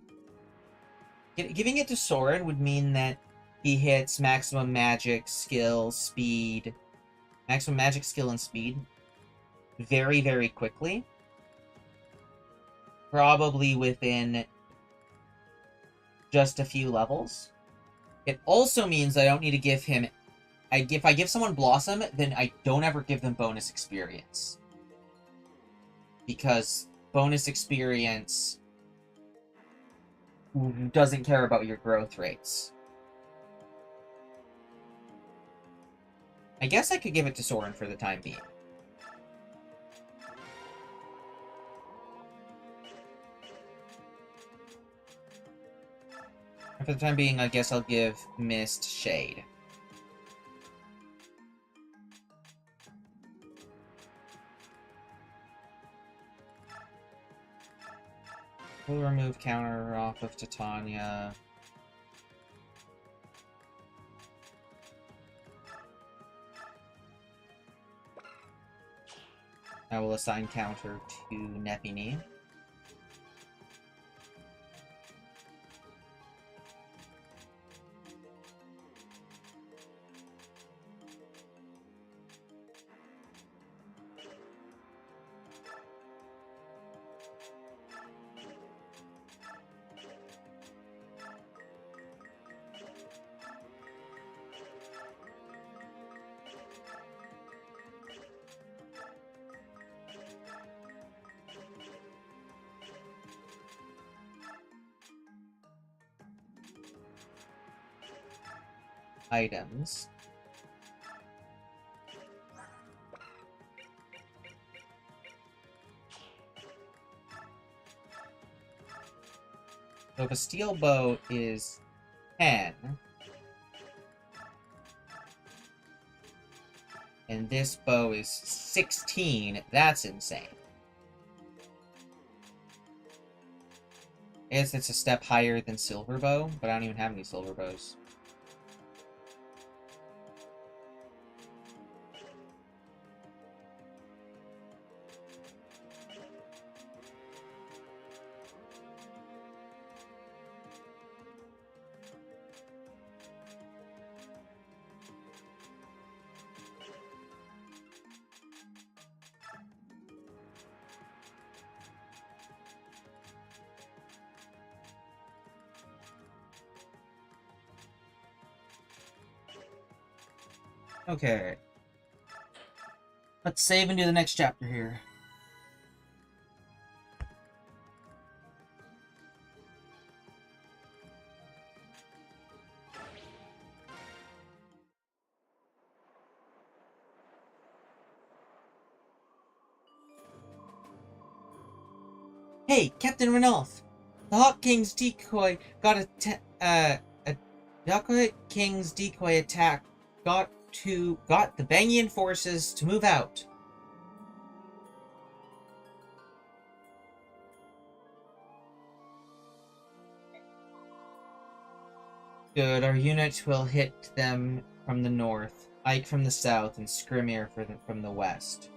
giving it to Soren would mean that he hits maximum magic, skill, speed, maximum magic, skill, and speed very, very quickly. Probably within just a few levels. It also means I don't need to give him... if I give someone Blossom, then I don't ever give them bonus experience. Because bonus experience doesn't care about your growth rates. I guess I could give it to Soren for the time being. For the time being, I guess I'll give Mist Shade. We'll remove counter off of Titania. I will assign counter to Nepini. Items. So if a steel bow is 10, and this bow is 16, that's insane. I guess it's a step higher than silver bow, but I don't even have any silver bows. Okay. Let's save and do the next chapter here. Hey, Captain Ranulph! The Hawk King's decoy got the Hawk King's decoy attack got the Bangian forces to move out. Good, our unit will hit them from the north, Ike from the south, and Skrimir from the west.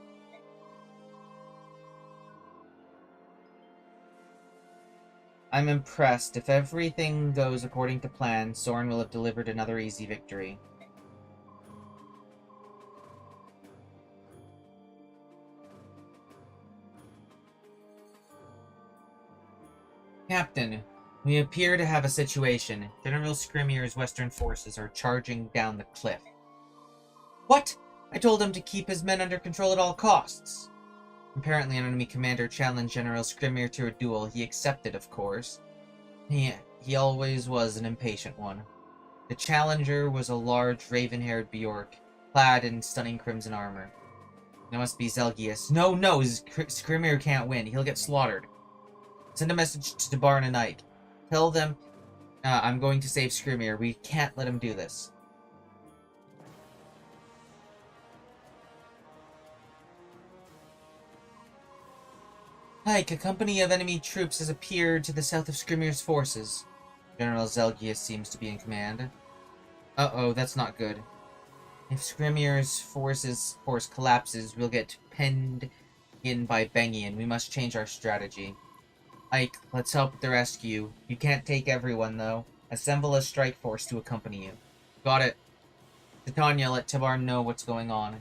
I'm impressed. If everything goes according to plan, Soren will have delivered another easy victory. Captain, we appear to have a situation. General Skrimir's western forces are charging down the cliff. What? I told him to keep his men under control at all costs. Apparently an enemy commander challenged General Skrimir to a duel. He accepted, of course. He always was an impatient one. The challenger was a large, raven-haired Bjork, clad in stunning crimson armor. It must be Zelgius. No, Skrimir can't win. He'll get slaughtered. Send a message to Debarn and Ike. Tell them I'm going to save Screamier. We can't let him do this. Pike, a company of enemy troops has appeared to the south of Scrimier's forces. General Zelgius seems to be in command. Uh-oh, that's not good. If Scrimier's force collapses, we'll get penned in by Bengian. We must change our strategy. Ike, let's help with the rescue. You can't take everyone, though. Assemble a strike force to accompany you. Got it. Titania, let Tabar know what's going on.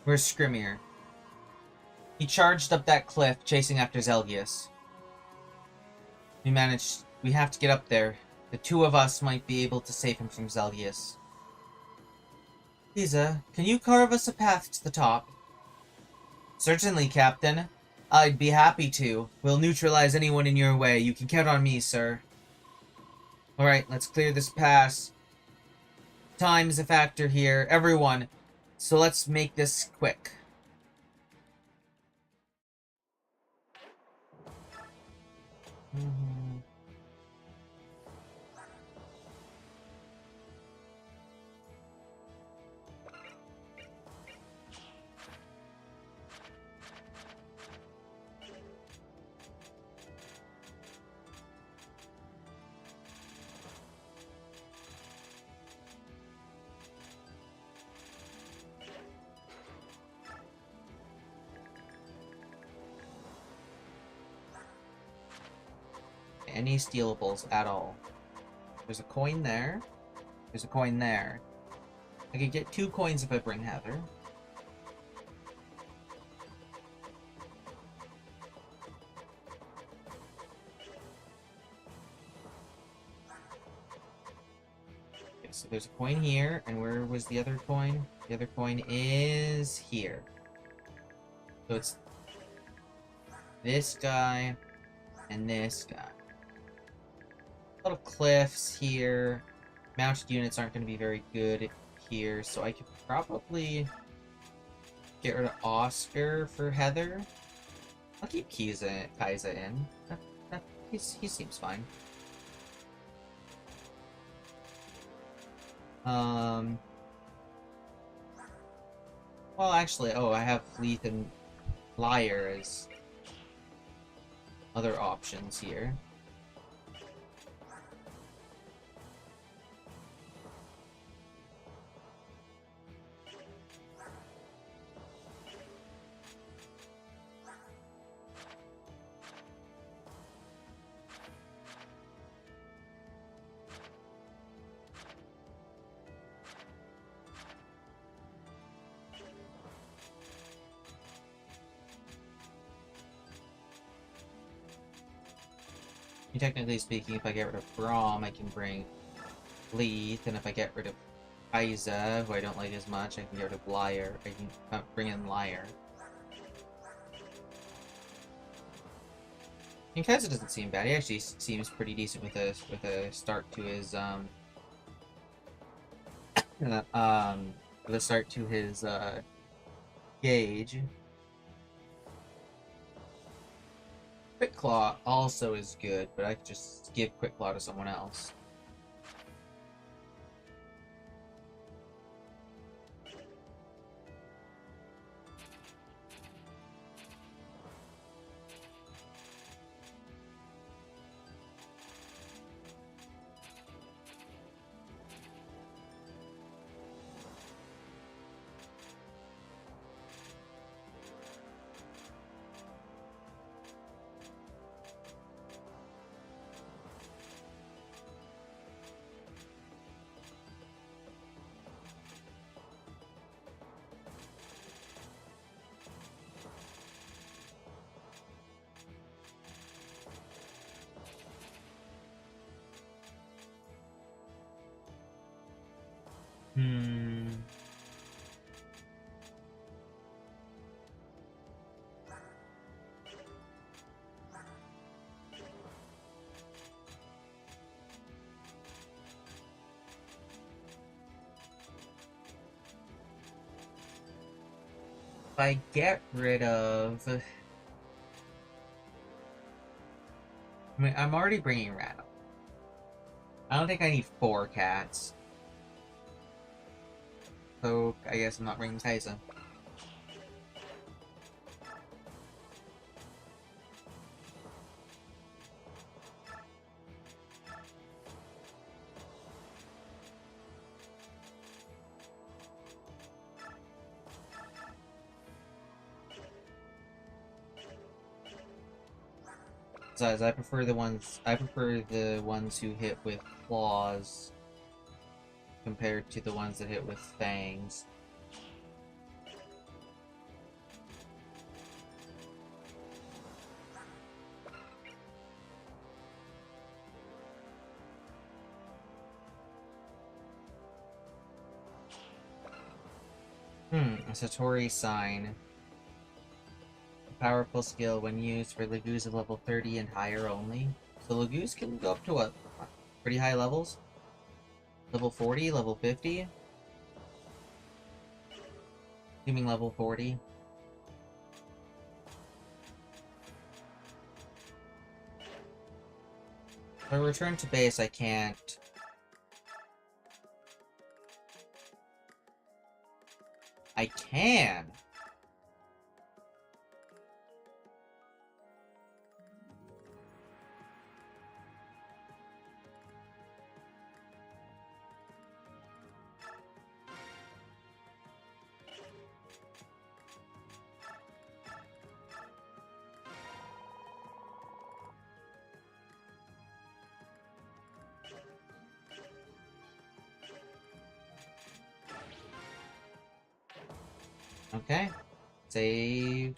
Where's Scrimir? He charged up that cliff, chasing after Zelgius. We have to get up there. The two of us might be able to save him from Zelgius. Lisa, can you carve us a path to the top? Certainly, Captain. I'd be happy to. We'll neutralize anyone in your way. You can count on me, sir. Alright, let's clear this pass. Time is a factor here. Everyone. So let's make this quick. Any stealables at all. There's a coin there. There's a coin there. I could get 2 coins if I bring Heather. Okay, so there's a coin here, and where was the other coin? The other coin is here. So it's this guy and this guy. A lot of cliffs here. Mounted units aren't going to be very good here, so I could probably get rid of Oscar for Heather. I'll keep Kaiza in. He seems fine. Well, actually, I have Leith and Liar as other options here. Technically speaking, if I get rid of Braum, I can bring Leith, and if I get rid of Kaiza, who I don't like as much, I can get rid of Liar. I can bring in Liar. And Kaiza doesn't seem bad. He actually seems pretty decent with a start to his gauge. Quick Claw also is good, but I could just give Quick Claw to someone else. I get rid of... I mean, I'm already bringing Rado. I don't think I need 4 cats. So, I guess I'm not bringing Kaisa. Besides, I prefer the ones who hit with claws compared to the ones that hit with fangs. A Satori sign. A powerful skill when used for Lagoos of level 30 and higher only. So Lagoos can go up to what? Pretty high levels? Level 40, level 50? Assuming level 40. If I return to base, I can't. I can! Okay. Save.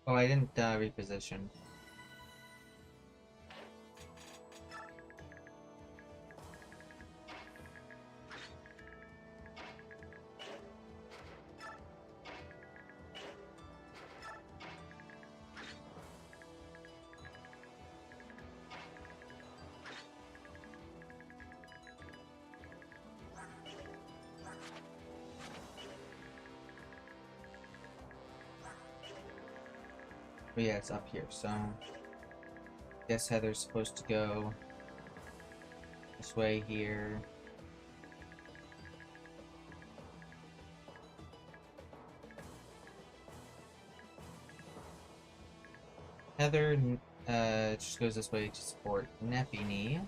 Oh, I didn't reposition. But yeah, it's up here, so... Guess Heather's supposed to go this way here. Heather just goes this way to support Nepini.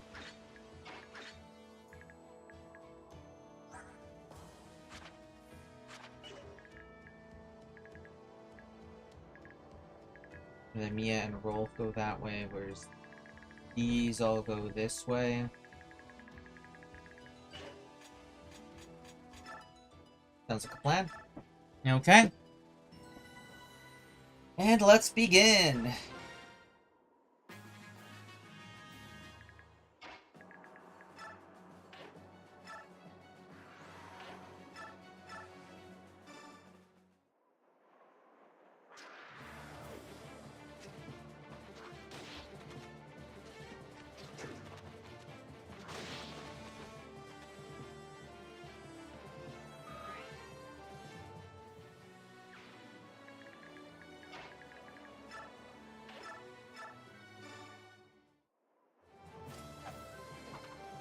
And then Mia and Rolf go that way, whereas these all go this way. Sounds like a plan. Okay. And let's begin!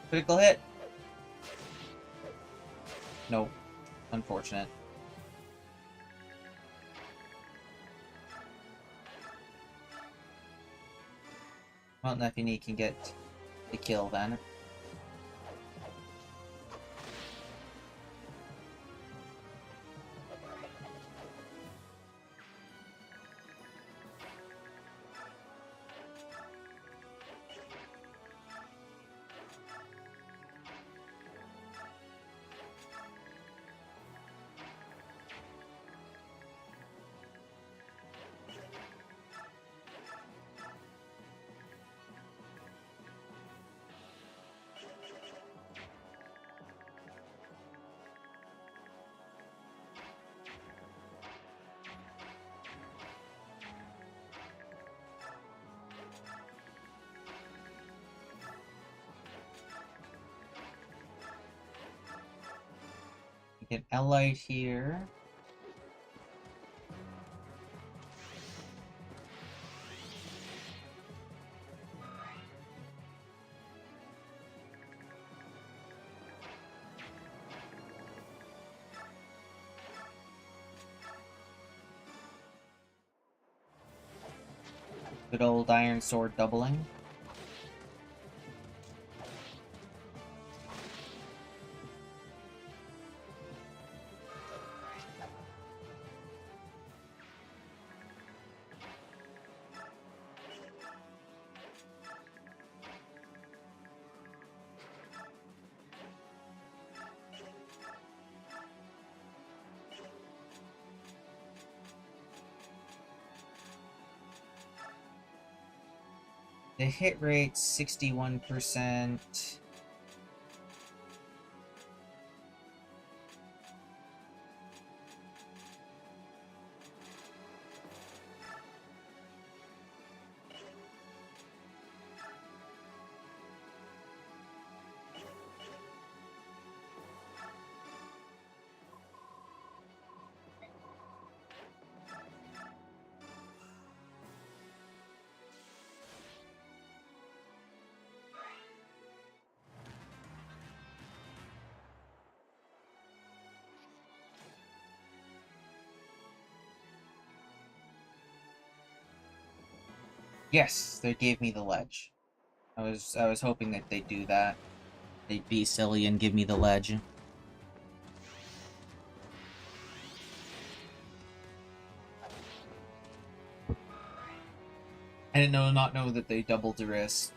Critical hit? Nope. Unfortunate. Well, Nepini can get the kill then. Get Elite here. Good old Iron Sword doubling. The hit rate 61%. Yes, they gave me the ledge. I was hoping that they'd do that. They'd be silly and give me the ledge. I didn't not know that they doubled the risk.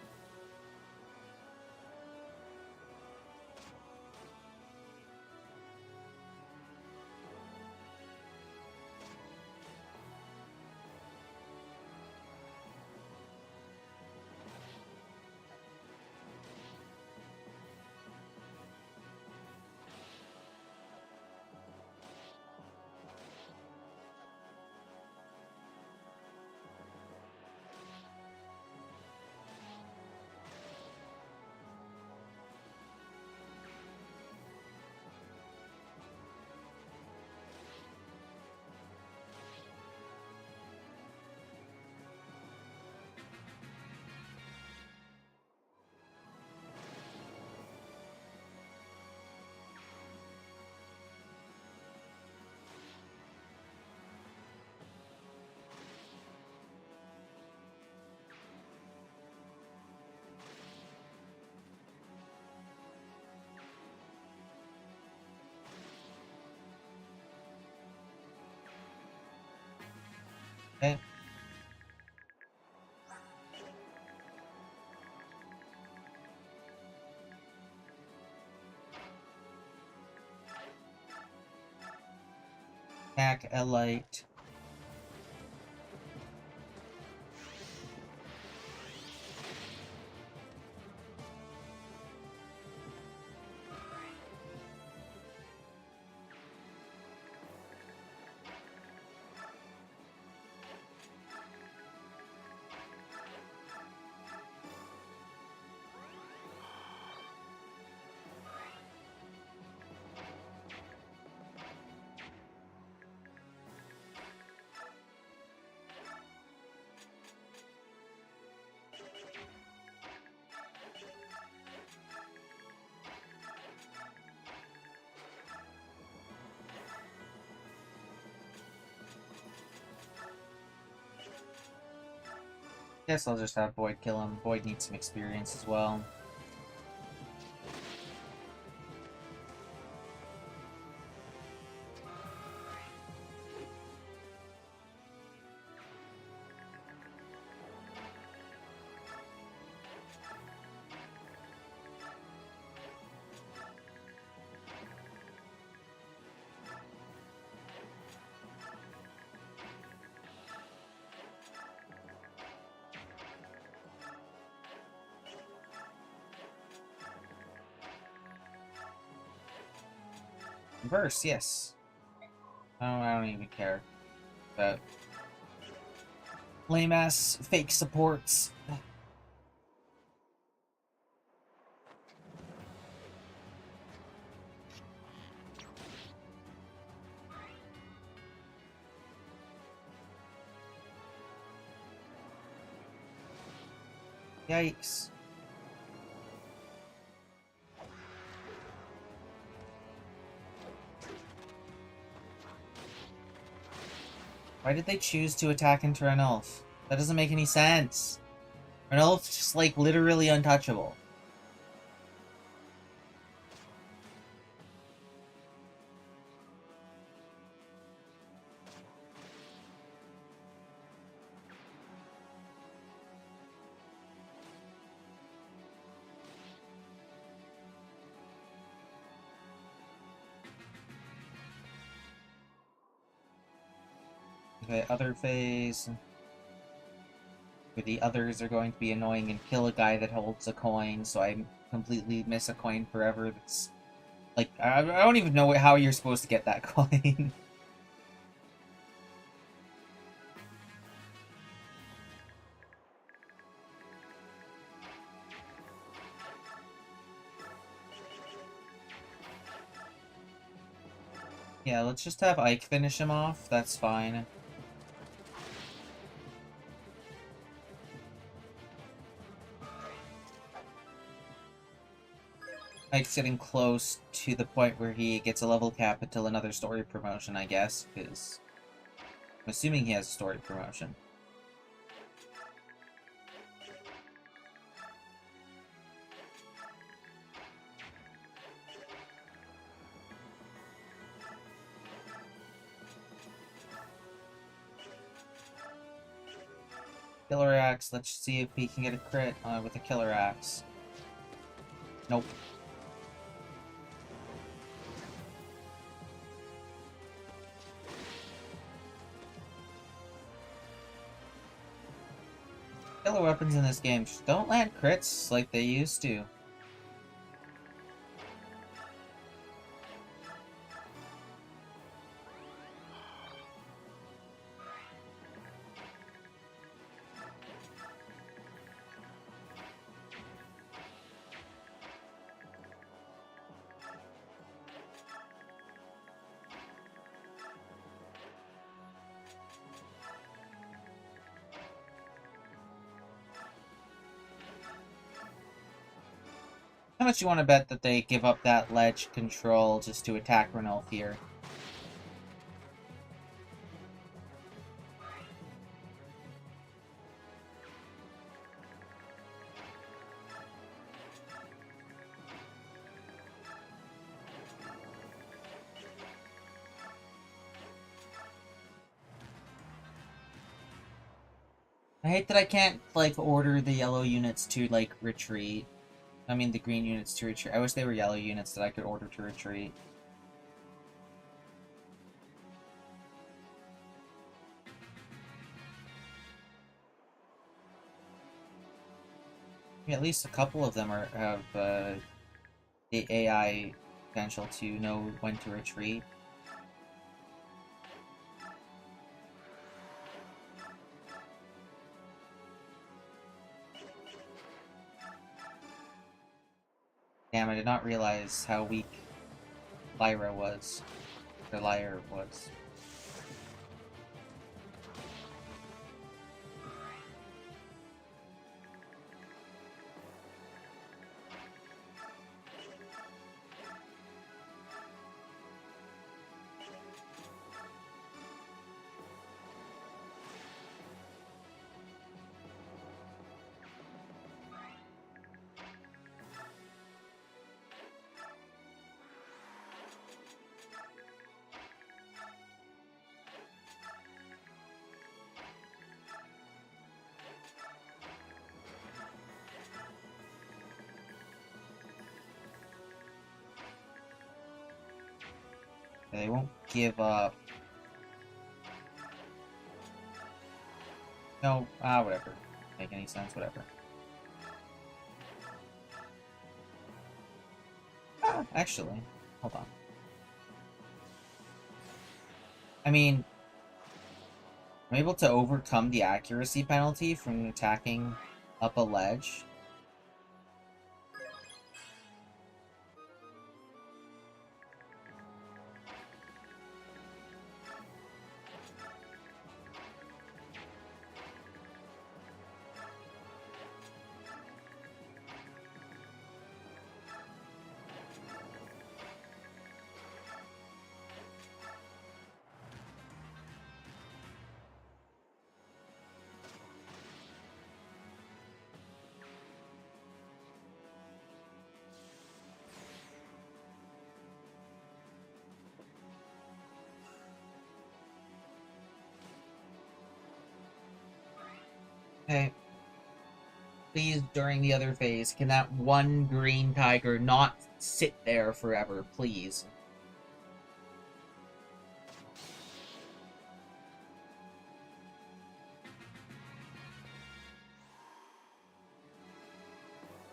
Okay. Attack a light. Guess I'll just have Void kill him. Void needs some experience as well. Reverse, yes. Oh, I don't even care. But lame ass fake supports. Yikes. Why did they choose to attack into an elf? That doesn't make any sense. Ranulf's just, like, literally untouchable. Okay, other phase. Where the others are going to be annoying and kill a guy that holds a coin, so I completely miss a coin forever. That's like, I don't even know how you're supposed to get that coin. Yeah, let's just have Ike finish him off. That's fine. Ike's getting close to the point where he gets a level cap until another story promotion, I guess, because I'm assuming he has a story promotion. Killer Axe, let's see if he can get a crit with a Killer Axe. Nope. Killer weapons in this game just don't land crits like they used to. How much you want to bet that they give up that ledge control just to attack Ranulf here? I hate that I can't, like, order the yellow units to, like, retreat. I mean, the green units to retreat. I wish they were yellow units that I could order to retreat. Yeah, at least a couple of them have the AI potential to know when to retreat. Damn, I did not realize how weak Lyra was. Or Lyre was. They won't give up. No, whatever. Make any sense, whatever. Actually, hold on. I mean, I'm able to overcome the accuracy penalty from attacking up a ledge. Okay. Please, during the other phase, can that one green tiger not sit there forever, please?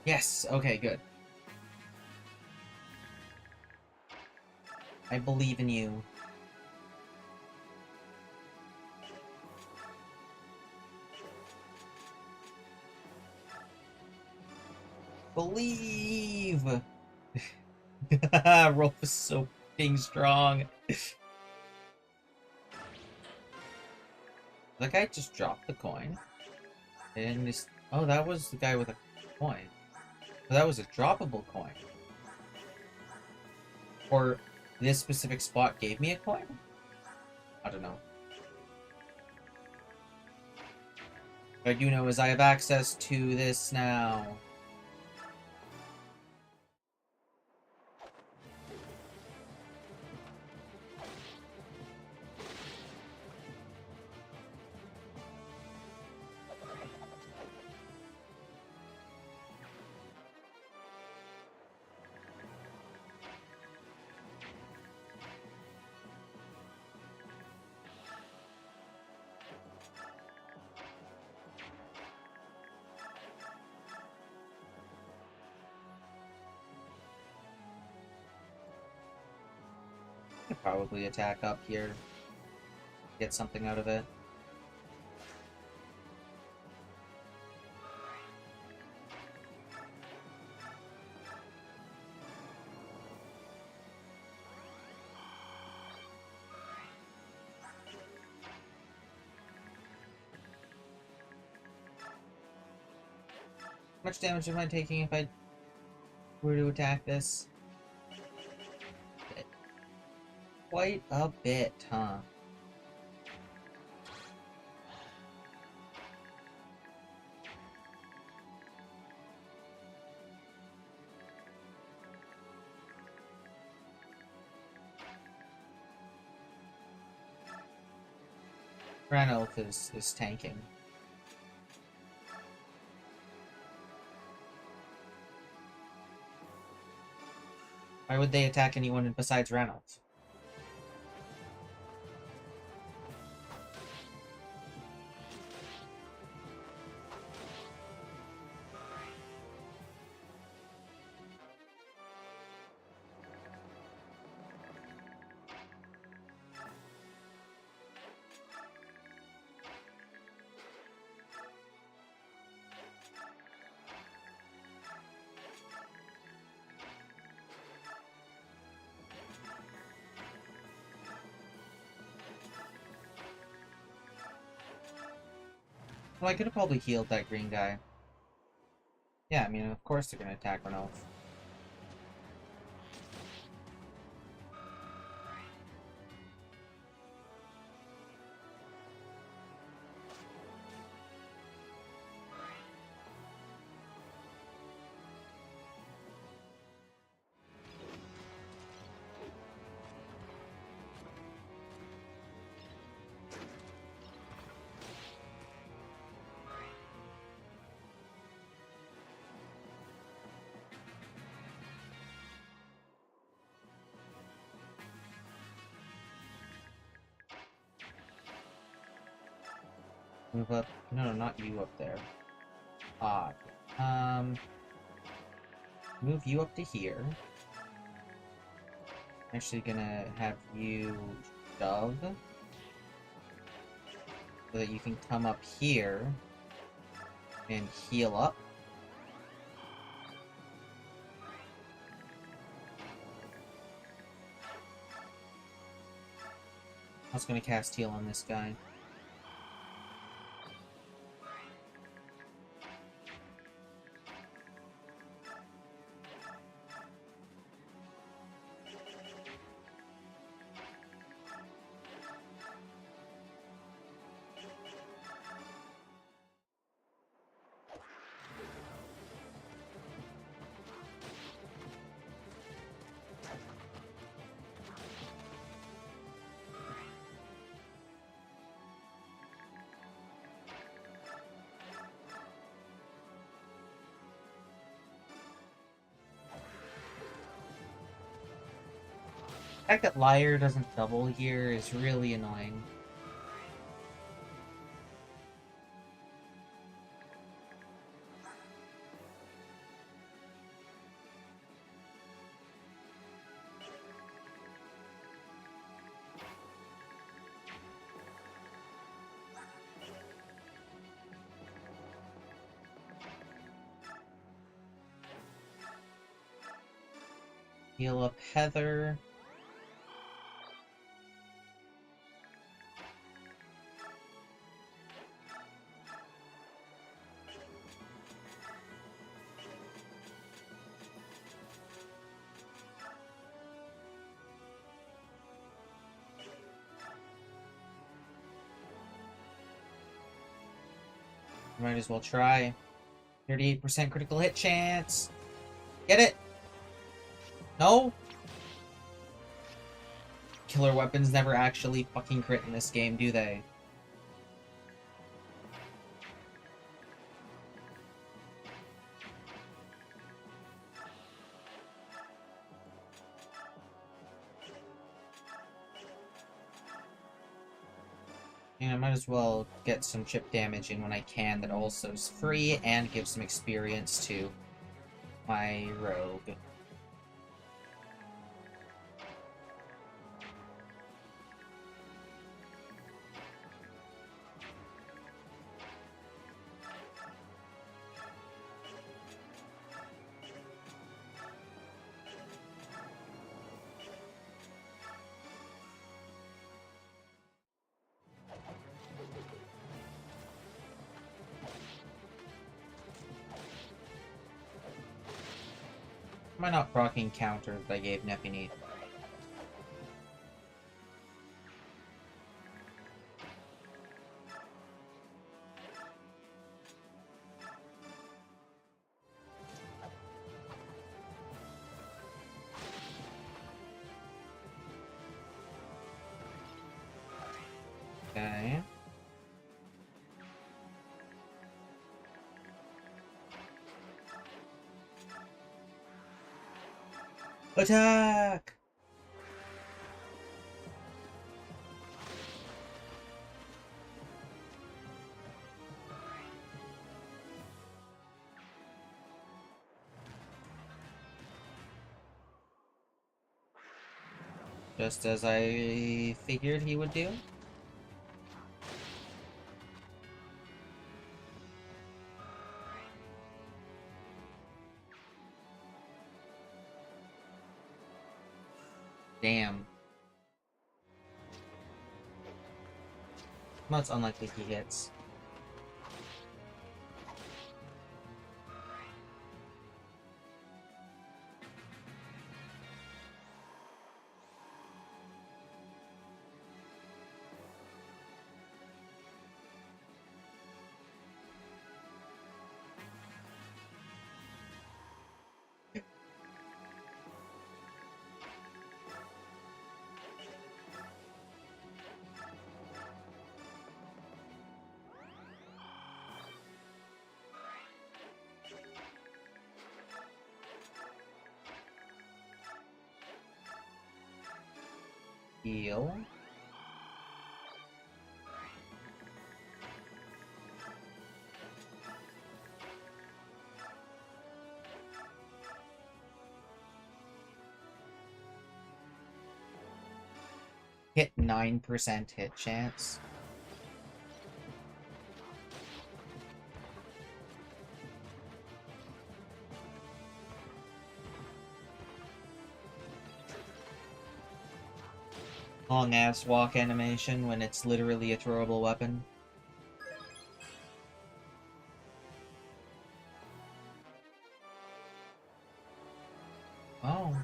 Yes, okay, good. I believe in you. Believe! Rolf is so being strong. That guy just dropped the coin. And just... Oh, that was the guy with a coin. So that was a droppable coin. Or this specific spot gave me a coin? I don't know. What I do know is I have access to this now. Could probably attack up here. Get something out of it. How much damage am I taking if I were to attack this? Quite a bit, huh? Ranulf is tanking. Why would they attack anyone besides Ranulf? Well, I could have probably healed that green guy. Yeah, I mean, of course they're gonna attack Ranulf. Move up. No, not you up there. Odd. Move you up to here. Actually gonna have you shove. So that you can come up here and heal up. I was gonna cast heal on this guy. The fact that Liar doesn't double here is really annoying. Heal up Heather. Might as well try. 38% critical hit chance. Get it? No? Killer weapons never actually fucking crit in this game, do they? And I might as well get some chip damage in when I can that also is free and give some experience to my rogue. Am I not proccing counter that I gave Nepini? Okay. Attack! Just as I figured he would do. Damn. Well, it's unlikely he hits. Heal. Hit 9% hit chance. Long ass walk animation when it's literally a throwable weapon. Oh.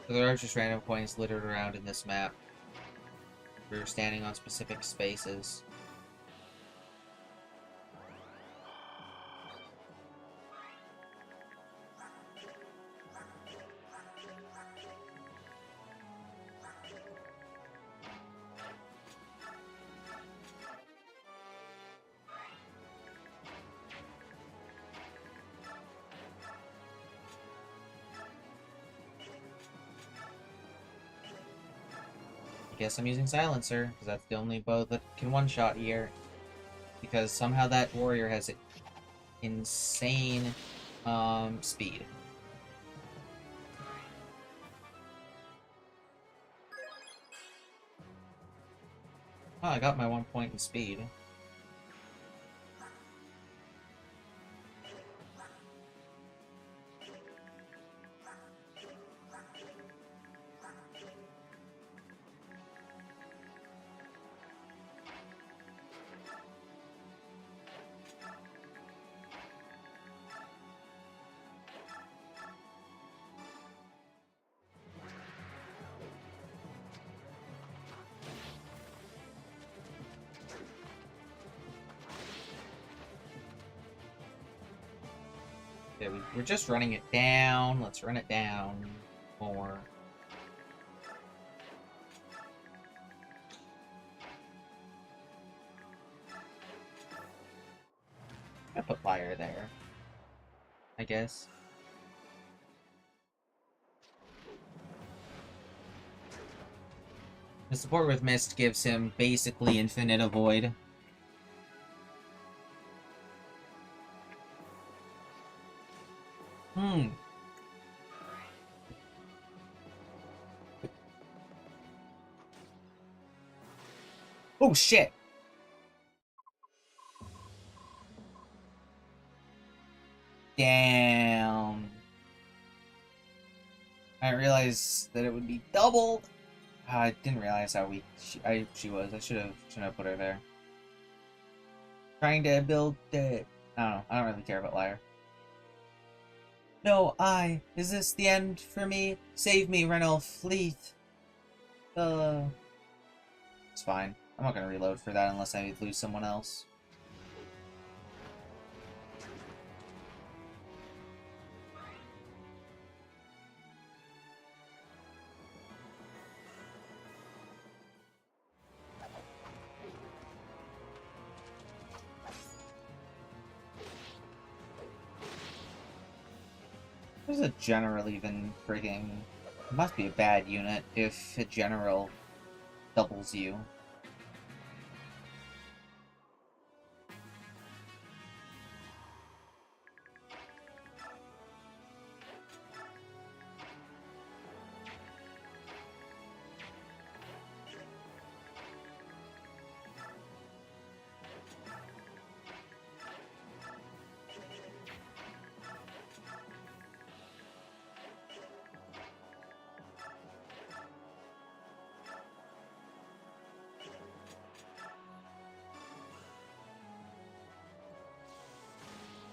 So there are just random coins littered around in this map. We're standing on specific spaces. guess I'm using Silencer, because that's the only bow that can one-shot here. Because somehow that warrior has insane speed. Oh, I got my 1 point in speed. Yeah, we're just running it down. Let's run it down more. I put fire there, I guess. The support with Mist gives him basically infinite avoid. Oh shit! Damn. I didn't realize that it would be doubled. I didn't realize how weak she was. I shouldn't have put her there. Trying to build the... I don't know. I don't really care about Liar. No, is this the end for me? Save me, Renal Fleet. It's fine. I'm not gonna reload for that unless I lose someone else. There's a general even frigging... It must be a bad unit if a general doubles you.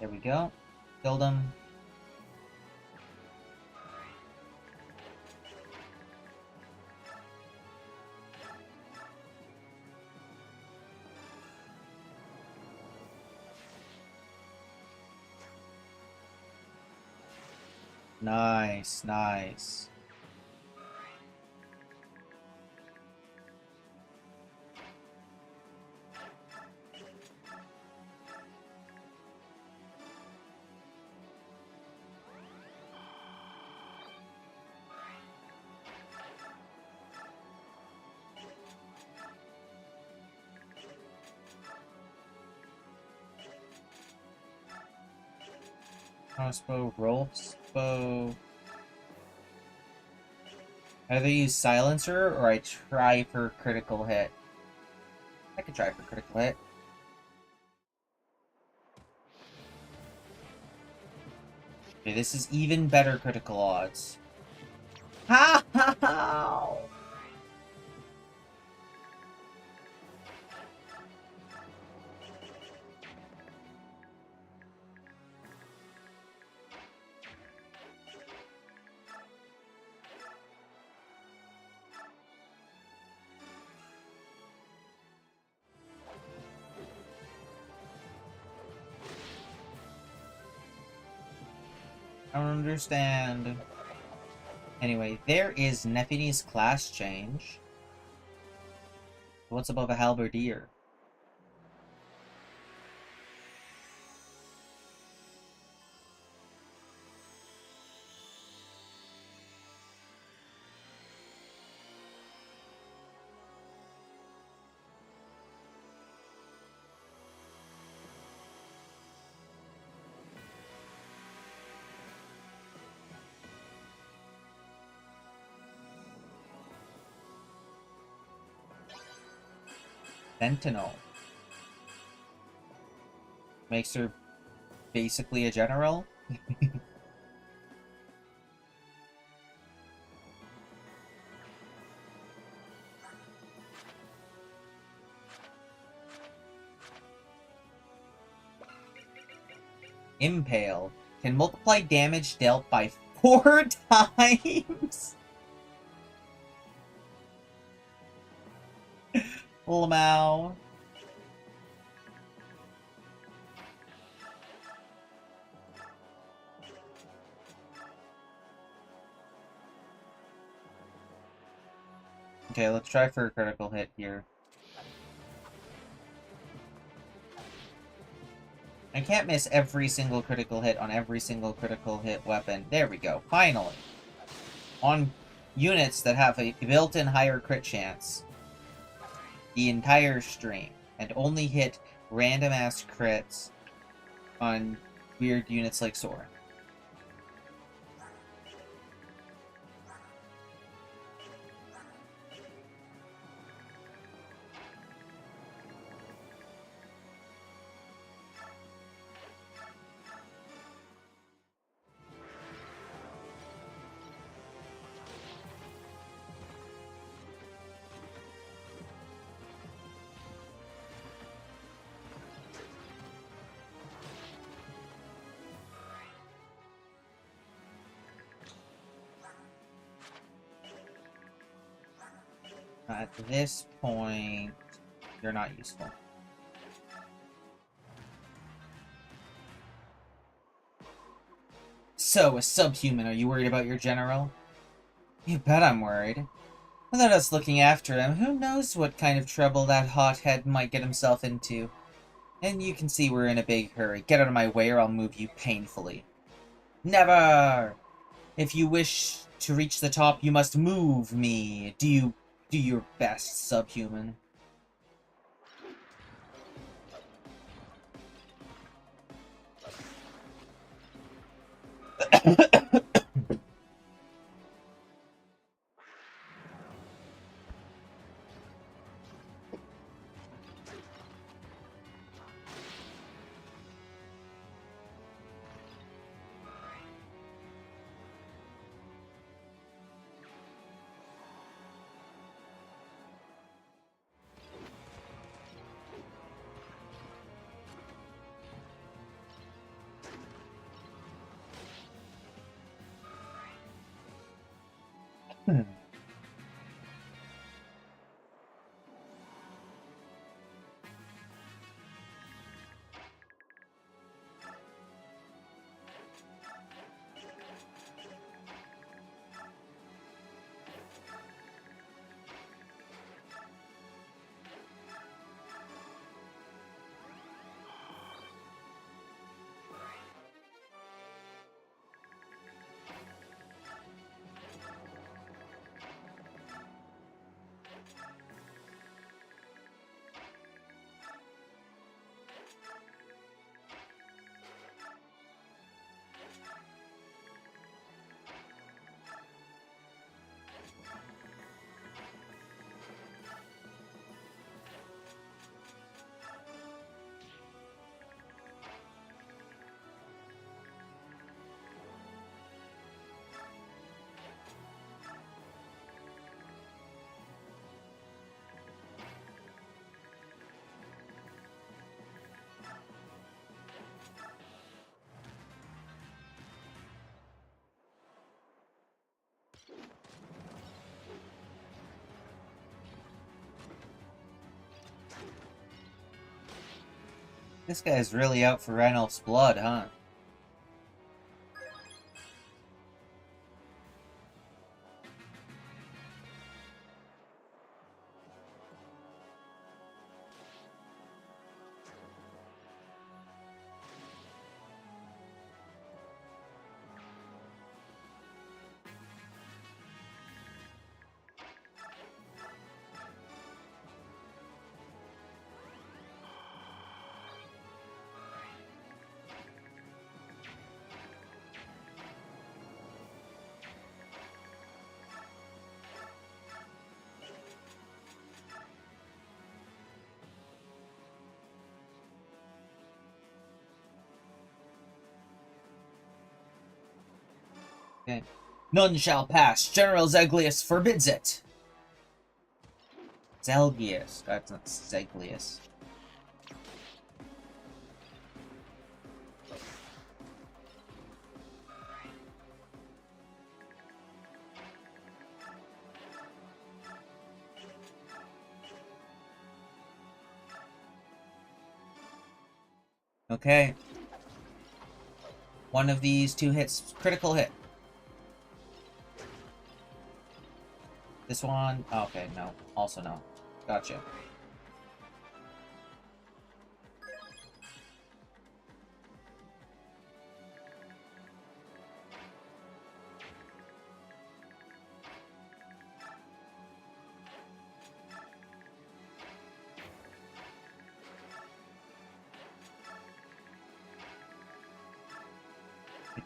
There we go. Killed him. Nice, nice. Crossbow, Rolf's bow. Either use Silencer or I try for critical hit. I could try for critical hit. Okay, this is even better critical odds. Ha ha ha! I don't understand. Anyway, there is Nephini's class change. What's above a halberdier? Sentinel. Makes her basically a general. Impale. Can multiply damage dealt by 4 times? Lamau. Okay, let's try for a critical hit here. I can't miss every single critical hit on every single critical hit weapon. There we go. Finally. On units that have a built-in higher crit chance. The entire stream. And only hit random-ass crits on weird units like Sora. At this point, you're not useful. So, a subhuman, are you worried about your general? You bet I'm worried. Without us looking after him, who knows what kind of trouble that hothead might get himself into. And you can see we're in a big hurry. Get out of my way or I'll move you painfully. Never! If you wish to reach the top, you must move me. Do your best, subhuman. This guy's really out for Ranulph's blood, huh? Okay. None shall pass. General Zeglius forbids it. Zelgius. That's not Zeglius. Okay. One of these two hits. Critical hit. This one... Oh, okay, no. Also no. Gotcha.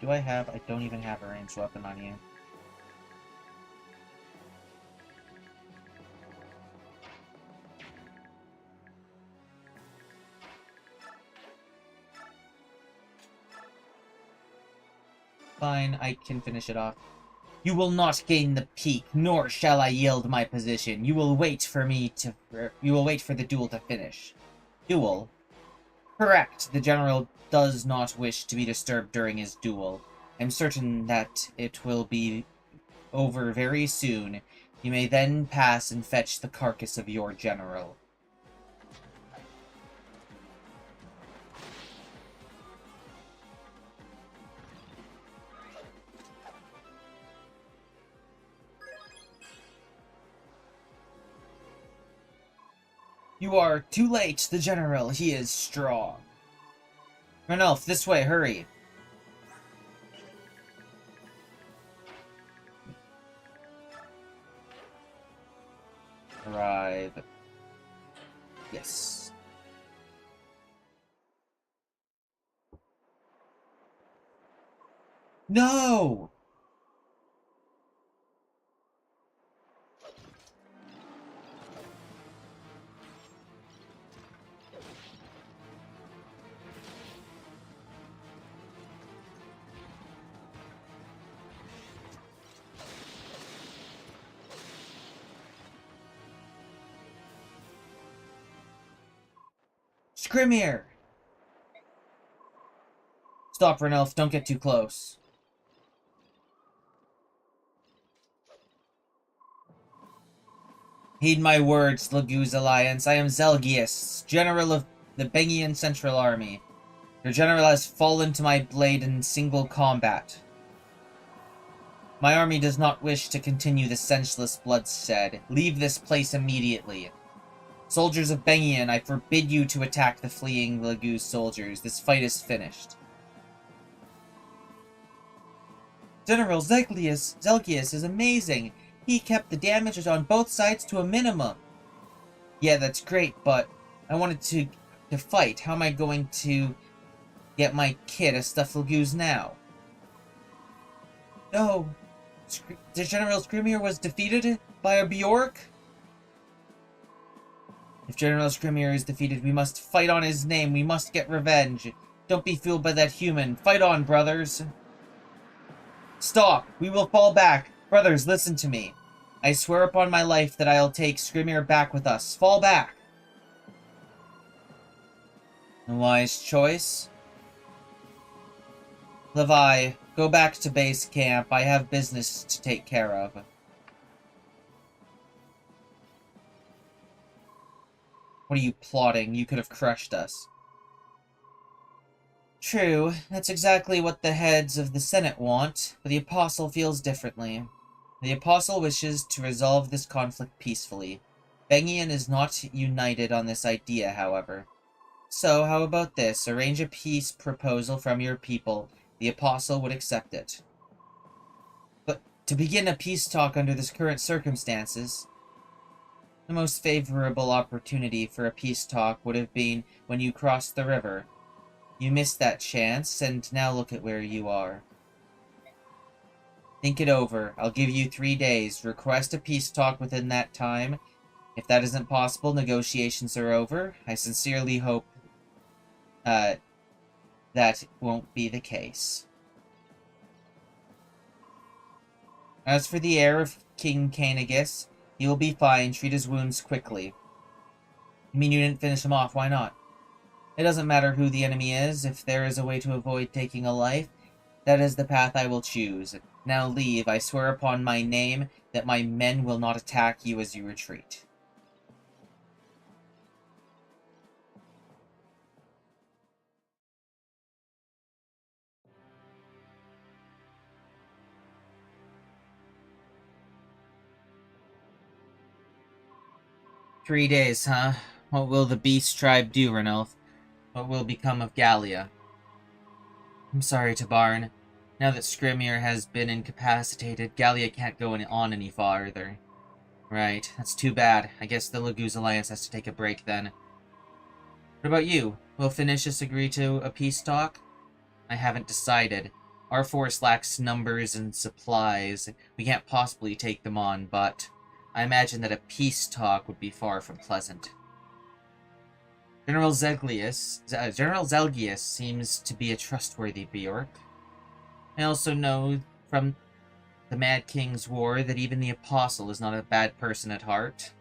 Do I have... I don't even have a ranged weapon on you. Fine, I can finish it off. You will not gain the peak, nor shall I yield my position. You will wait for me to... You will wait for the duel to finish. Duel? Correct. The general does not wish to be disturbed during his duel. I'm certain that it will be over very soon. You may then pass and fetch the carcass of your general. You are too late, the general. He is strong. Ranulf, this way, hurry. Arrive. Yes. No! Scrimir! Stop, Ranulf. Don't get too close. Heed my words, Laguz Alliance. I am Zelgius, general of the Bengian Central Army. Your general has fallen to my blade in single combat. My army does not wish to continue the senseless bloodshed. Leave this place immediately. Soldiers of Bengian, I forbid you to attack the fleeing Laguz soldiers. This fight is finished. General Zelgius is amazing. He kept the damages on both sides to a minimum. Yeah, that's great, but I wanted to fight. How am I going to get my kid a stuffed Laguz now? No. The General Scrimir was defeated by a Bjork? If General Scrimir is defeated, we must fight on his name. We must get revenge. Don't be fooled by that human. Fight on, brothers. Stop! We will fall back. Brothers, listen to me. I swear upon my life that I'll take Scrimir back with us. Fall back! A wise choice. Levi, go back to base camp. I have business to take care of. What are you plotting? You could have crushed us. True, that's exactly what the heads of the Senate want, but the Apostle feels differently. The Apostle wishes to resolve this conflict peacefully. Bengian is not united on this idea, however. So, how about this? Arrange a peace proposal from your people. The Apostle would accept it. But to begin a peace talk under this current circumstances, the most favorable opportunity for a peace talk would have been when you crossed the river. You missed that chance, and now look at where you are. Think it over. I'll give you 3 days. Request a peace talk within that time. If that isn't possible, negotiations are over. I sincerely hope that won't be the case. As for the heir of King Canagus, he will be fine. Treat his wounds quickly. You mean you didn't finish him off? Why not? It doesn't matter who the enemy is. If there is a way to avoid taking a life, that is the path I will choose. Now leave. I swear upon my name that my men will not attack you as you retreat. "3 days, huh? What will the Beast Tribe do, Ranulf? What will become of Gallia?" "I'm sorry, Tabarn. Now that Skrymir has been incapacitated, Gallia can't go on any farther." "Right, that's too bad. I guess the Laguz Alliance has to take a break then." "What about you? Will Finitius agree to a peace talk?" "I haven't decided. Our force lacks numbers and supplies. We can't possibly take them on, but I imagine that a peace talk would be far from pleasant." General Zelgius seems to be a trustworthy Bjork. I also know from the Mad King's War that even the Apostle is not a bad person at heart.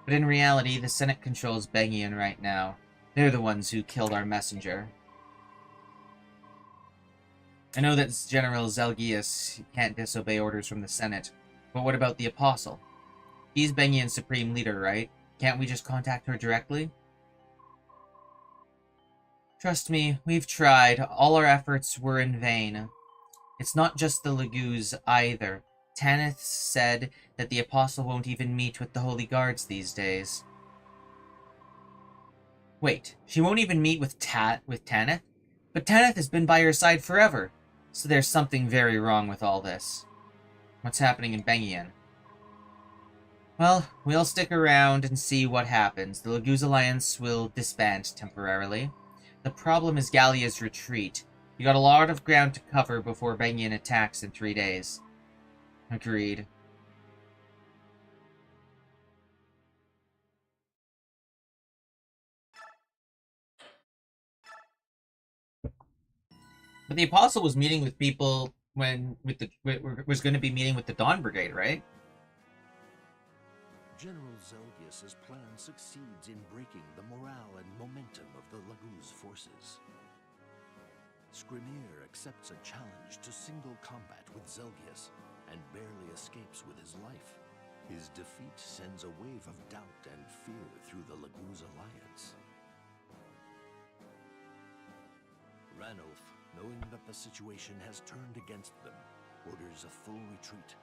But in reality, the Senate controls Bengian right now. They're the ones who killed our messenger. I know that General Zelgius can't disobey orders from the Senate, but what about the Apostle? He's Bengian's supreme leader, right? Can't we just contact her directly? Trust me, we've tried. All our efforts were in vain. It's not just the Laguz either. Tanith said that the Apostle won't even meet with the Holy Guards these days. Wait, she won't even meet with Tanith? But Tanith has been by her side forever. So there's something very wrong with all this. What's happening in Bengian? Well, we'll stick around and see what happens. The Laguz Alliance will disband temporarily. The problem is Gallia's retreat. You got a lot of ground to cover before Bengian attacks in 3 days. Agreed. But the Apostle was meeting with people was going to be meeting with the Dawn Brigade, right? General Zelgius's plan succeeds in breaking the morale and momentum of the Laguz forces. Skrymir accepts a challenge to single combat with Zelgius and barely escapes with his life. His defeat sends a wave of doubt and fear through the Laguz Alliance. Ranulf, knowing that the situation has turned against them, orders a full retreat.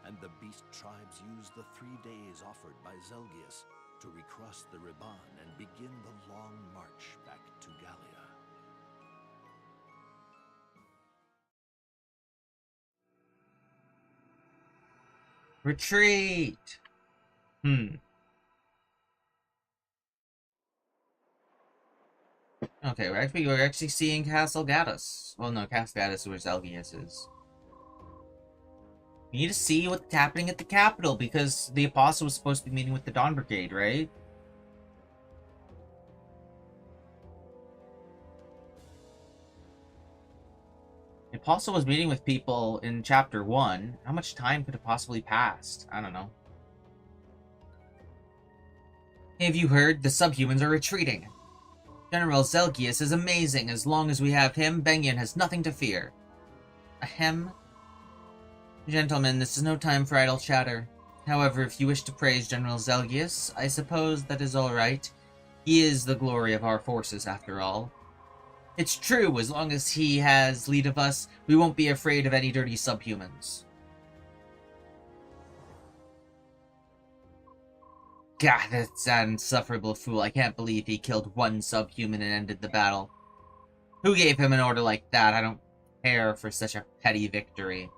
And the Beast Tribes use the 3 days offered by Zelgius to recross the Riban and begin the long march back to Gallia. Retreat! Okay, we're actually seeing Castle Gaddis. Well, no, Castle Gaddis is where Zelgius is. We need to see what's happening at the capital, because the Apostle was supposed to be meeting with the Dawn Brigade, right? The Apostle was meeting with people in Chapter 1. How much time could have possibly passed? I don't know. Have you heard? The subhumans are retreating. General Zelgius is amazing. As long as we have him, Bengian has nothing to fear. Ahem. Gentlemen, this is no time for idle chatter. However, if you wish to praise General Zelgius, I suppose that is all right. He is the glory of our forces, after all. It's true, as long as he has lead of us, we won't be afraid of any dirty subhumans. God, that's an insufferable fool. I can't believe he killed one subhuman and ended the battle. Who gave him an order like that? I don't care for such a petty victory.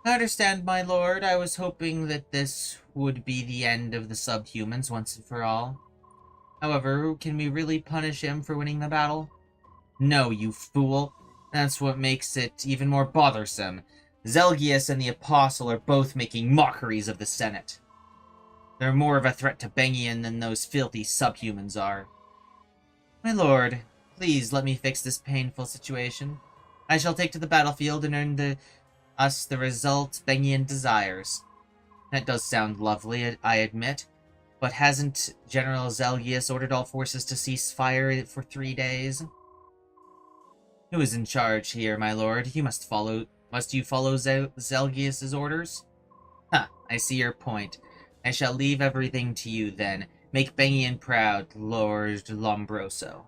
I understand, my lord. I was hoping that this would be the end of the subhumans once and for all. However, can we really punish him for winning the battle? No, you fool. That's what makes it even more bothersome. Zelgius and the Apostle are both making mockeries of the Senate. They're more of a threat to Bengian than those filthy subhumans are. My lord, please let me fix this painful situation. I shall take to the battlefield and earn the us the result Bengian desires. That does sound lovely, I admit. But hasn't General Zelgius ordered all forces to cease fire for 3 days? Who is in charge here, my lord? Must you follow Zelgius's orders? Ha, I see your point. I shall leave everything to you then. Make Bengian proud, Lord Lombroso.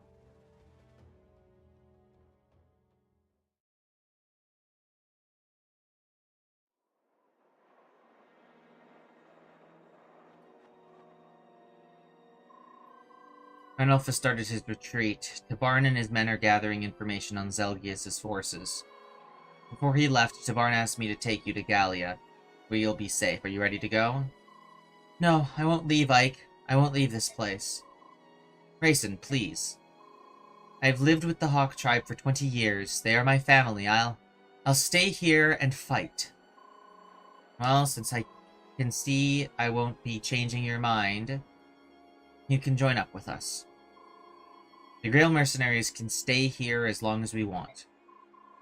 Arnulfus started his retreat. Tabarn and his men are gathering information on Zelgius's forces. Before he left, Tabarn asked me to take you to Gallia, where you'll be safe. Are you ready to go? No, I won't leave, Ike. I won't leave this place. Rayson, please. I've lived with the Hawk tribe for 20 years. They are my family. I'll stay here and fight. Well, since I can see I won't be changing your mind, you can join up with us. The Grail mercenaries can stay here as long as we want.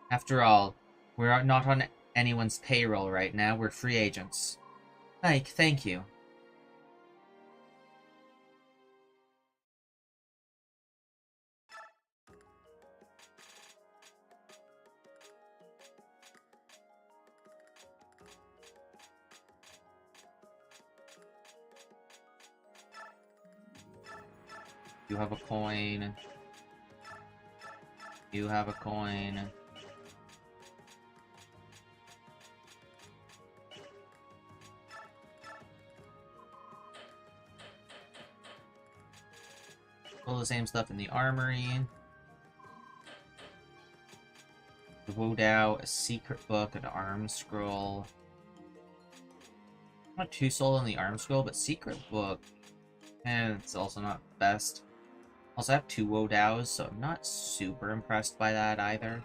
After all, we're not on anyone's payroll right now. We're free agents. Ike, thank you. You have a coin. You have a coin. All the same stuff in the armory. The Wodao, a secret book, an arm scroll. Not 2 soul on the arm scroll, but secret book. And it's also not the best. Also, I have 2 Wodaos, so I'm not super impressed by that either.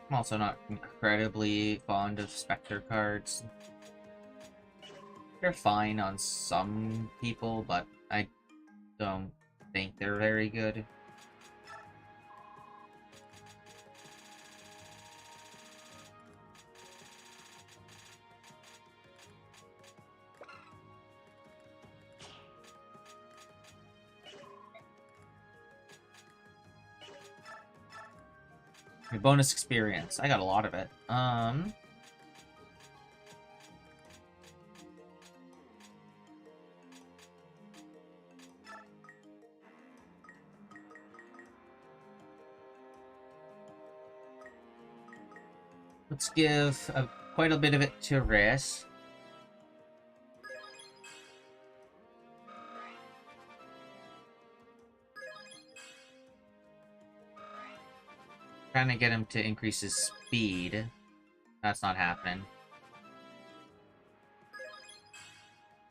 I'm also not incredibly fond of Spectre cards. They're fine on some people, but I don't think they're very good. Bonus experience. I got a lot of it. Let's give quite a bit of it to Riss. Trying to get him to increase his speed. That's not happening.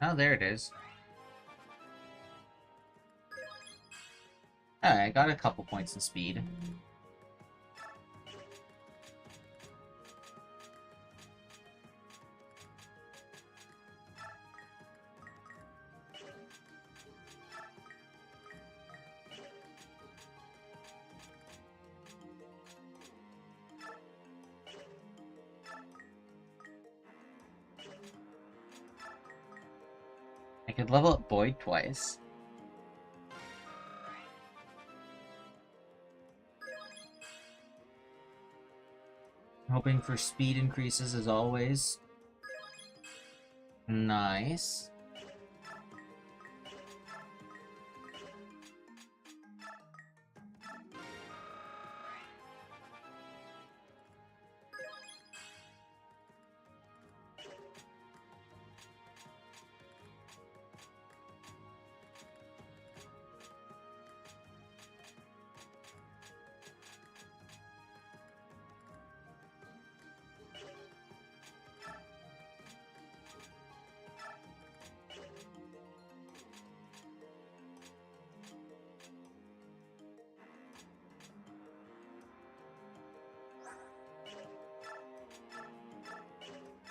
Oh, there it is. Alright, I got a couple points in speed. I could level up Boyd twice. Hoping for speed increases as always. Nice.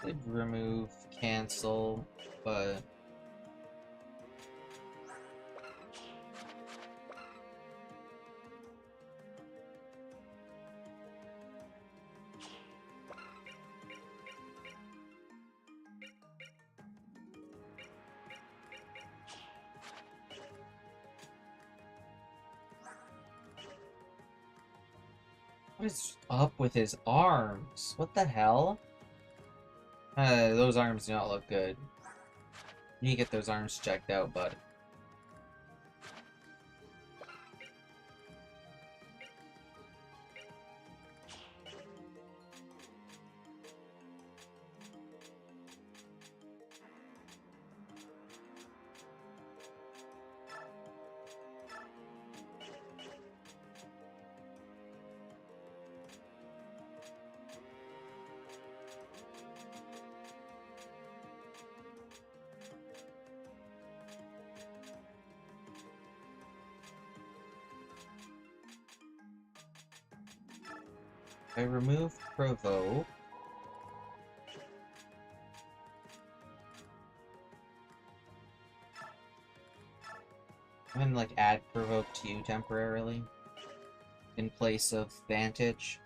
Could remove, cancel, but What is up with his arms? What the hell? Those arms do not look good. You need to get those arms checked out, bud. I remove provoke. I'm gonna like add provoke to you temporarily in place of Vantage,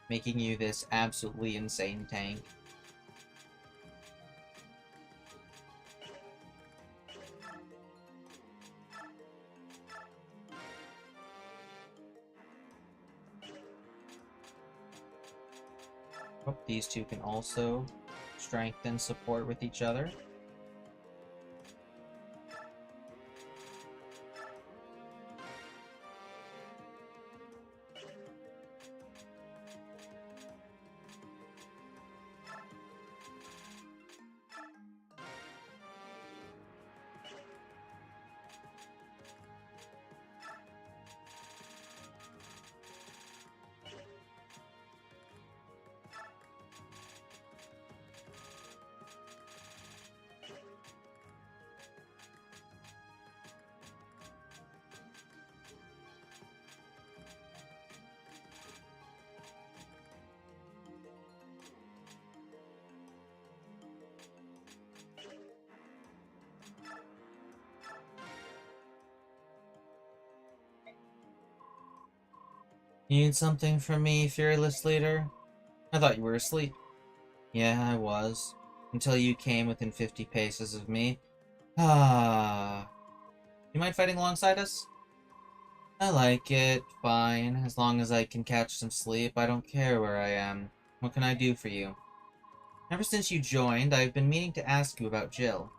making you this absolutely insane tank. Hope these two can also strengthen support with each other. You need something from me, fearless leader? I thought you were asleep. Yeah, I was. Until you came within 50 paces of me. Ah. You mind fighting alongside us? I like it. Fine. As long as I can catch some sleep, I don't care where I am. What can I do for you? Ever since you joined, I've been meaning to ask you about Jill.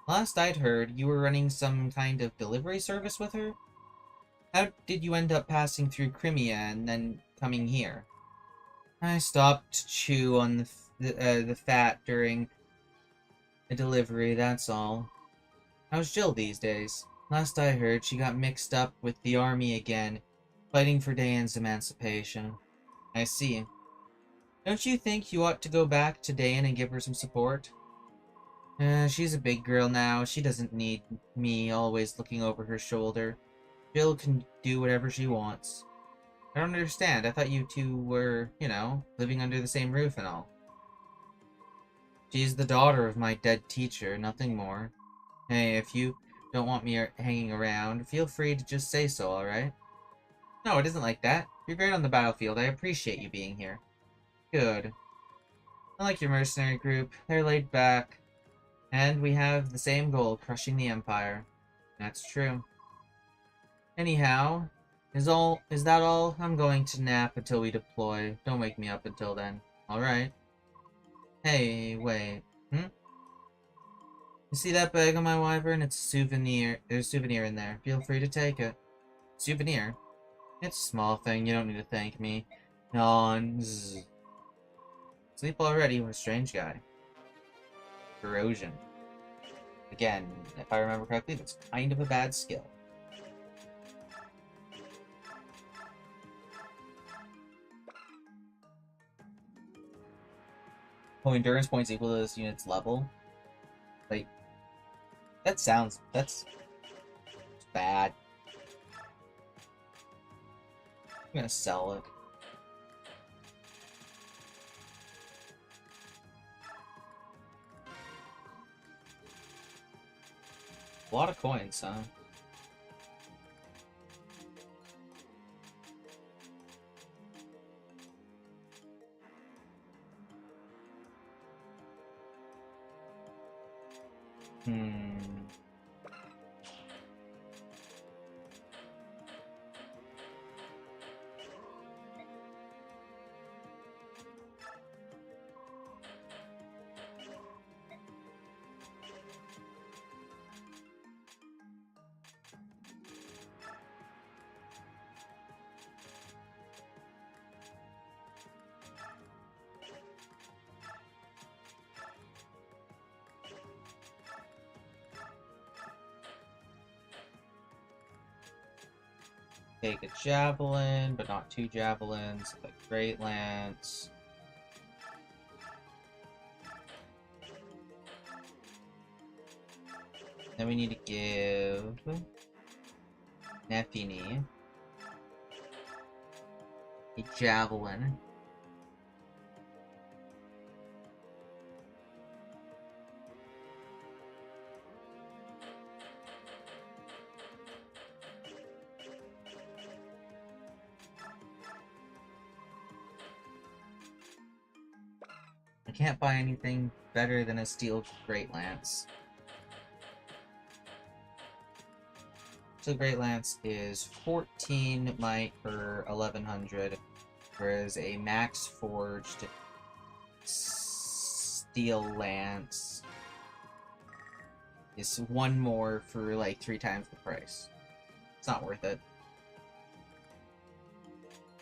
Last I'd heard, you were running some kind of delivery service with her? How did you end up passing through Crimea and then coming here? I stopped to chew on the fat during a delivery, that's all. How's Jill these days? Last I heard, she got mixed up with the army again, fighting for Dayan's emancipation. I see. Don't you think you ought to go back to Dayan and give her some support? She's a big girl now. She doesn't need me always looking over her shoulder. Jill can do whatever she wants. I don't understand. I thought you two were, you know, living under the same roof and all. She's the daughter of my dead teacher, nothing more. Hey, if you don't want me hanging around, feel free to just say so, alright? No, it isn't like that. You're great on the battlefield. I appreciate you being here. Good. I like your mercenary group. They're laid back. And we have the same goal, crushing the Empire. That's true. Anyhow, is that all? I'm going to nap until we deploy. Don't wake me up until then. Alright. Hey, wait. Hmm? You see that bag on my wyvern? It's a souvenir. There's a souvenir in there. Feel free to take it. Souvenir? It's a small thing. You don't need to thank me. Yawns. Sleep already? What a strange guy. Corrosion. Again, if I remember correctly, that's kind of a bad skill. Oh, endurance points equal to this unit's level? Like, that's bad. I'm gonna sell it. A lot of coins, huh? Hmm. Take a javelin, but not two javelins. Like Great Lance. Then we need to give Nefini a javelin. I can't buy anything better than a steel Great Lance. So Great Lance is 14 might per 1100, whereas a max forged steel lance is one more for like 3 times the price. It's not worth it.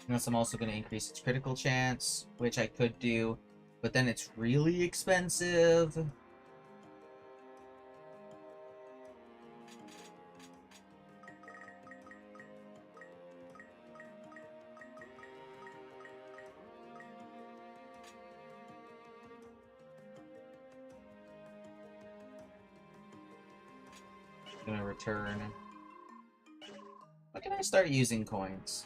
Unless I'm also going to increase its critical chance, which I could do, but then it's really expensive. I'm gonna return. When can I start using coins?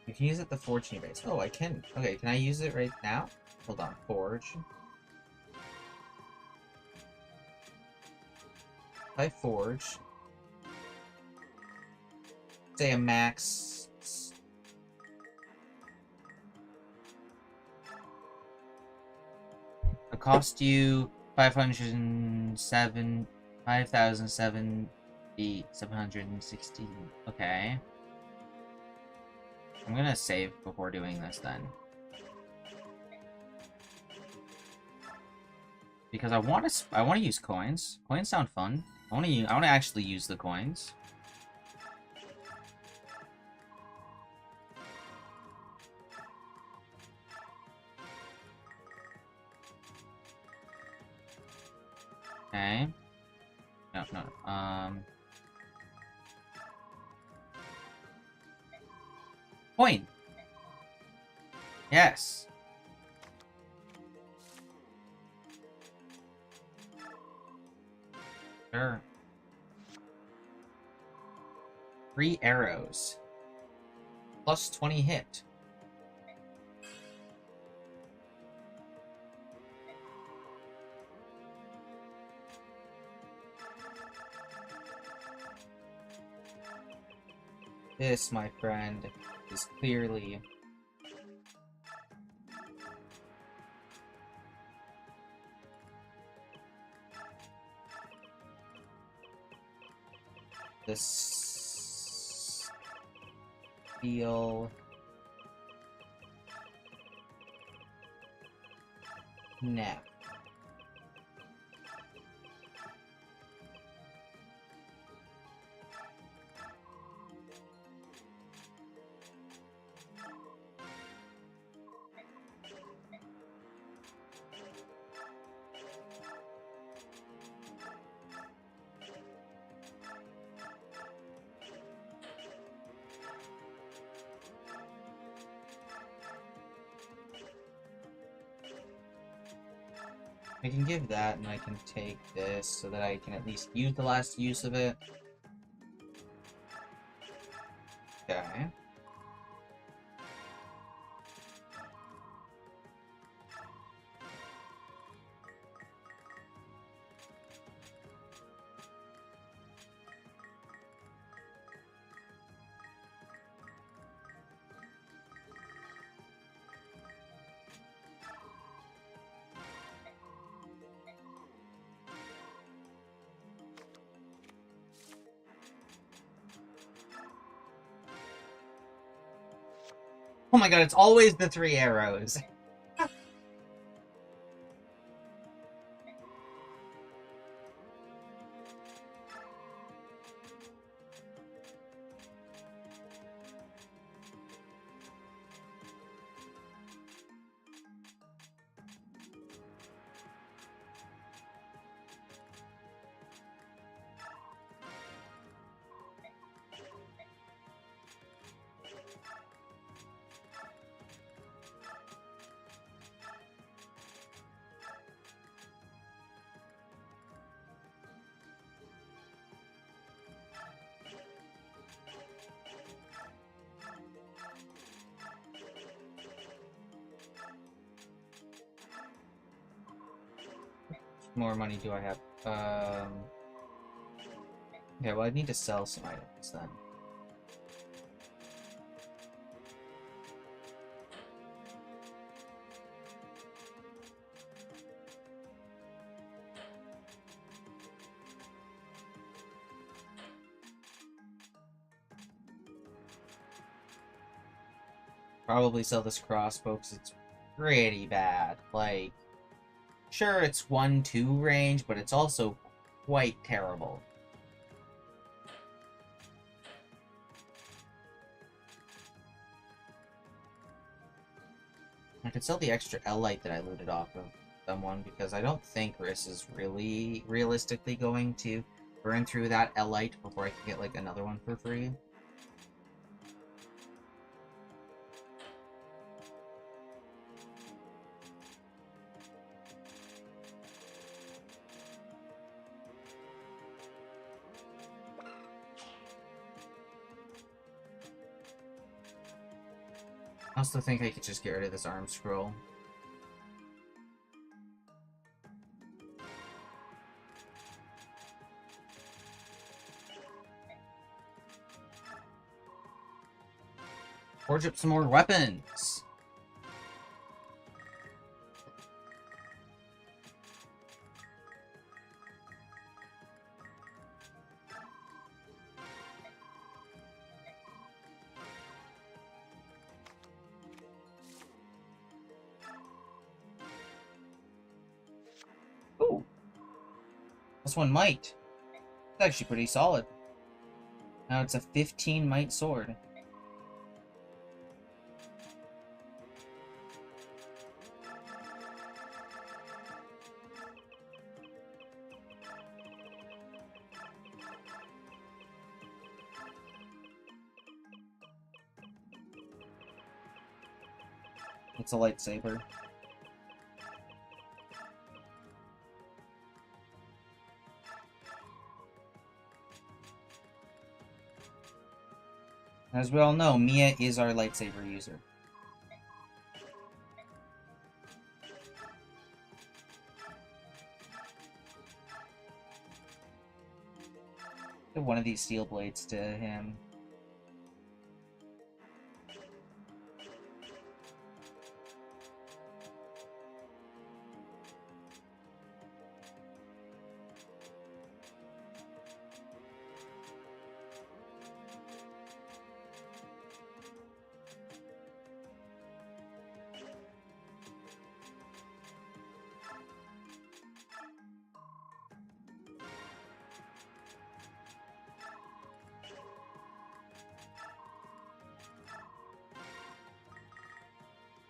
You can use it at the fortune base. Oh, I can. Okay, can I use it right now? Hold on, forge. If I forge, say a max. It cost you 5,760. Okay. I'm gonna save before doing this then. Because I want to use coins. Coins sound fun. I want to actually use the coins. Okay. No. Coin. Yes. Sure. 3 arrows. Plus 20 hit. This, my friend, is clearly the steel nap. I can give that, and I can take this, so that I can at least use the last use of it. Okay. Oh my god, it's always the 3 arrows. more money do I have? Okay, well, I need to sell some items then. Probably sell this crossbow because it's pretty bad. Like, sure, it's 1-2 range, but it's also quite terrible. I could sell the extra L-Light that I looted off of someone, because I don't think Riss is really realistically going to burn through that L-Light before I can get, like, another one for free. I also think I could just get rid of this arm scroll. Forge up some more weapons! Ooh! Plus 1 might. It's actually pretty solid. Now it's a 15 might sword. It's a lightsaber. As we all know, Mia is our lightsaber user. Give one of these steel blades to him.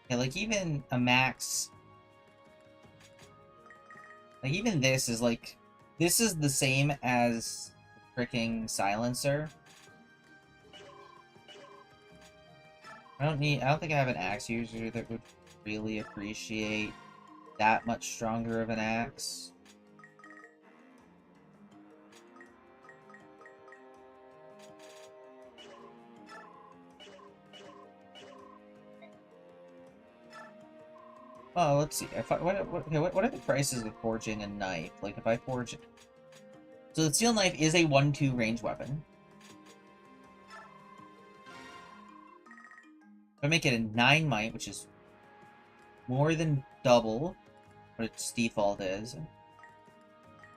Yeah, like, even a max... Like, even this is, like... This is the same as the freaking silencer. I don't think I have an axe user that would really appreciate that much stronger of an axe. Oh, let's see. If I, what are the prices of forging a knife? Like, if I forge it... So the steel knife is a 1-2 range weapon. If I make it a 9 might, which is more than double what its default is.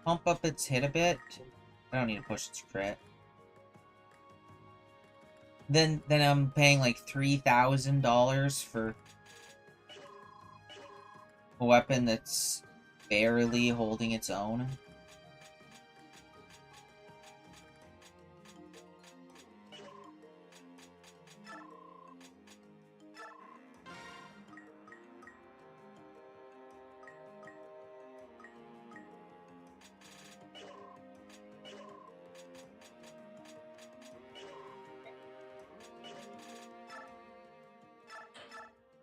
Pump up its hit a bit. I don't need to push its crit. Then I'm paying like $3,000 for a weapon that's barely holding its own.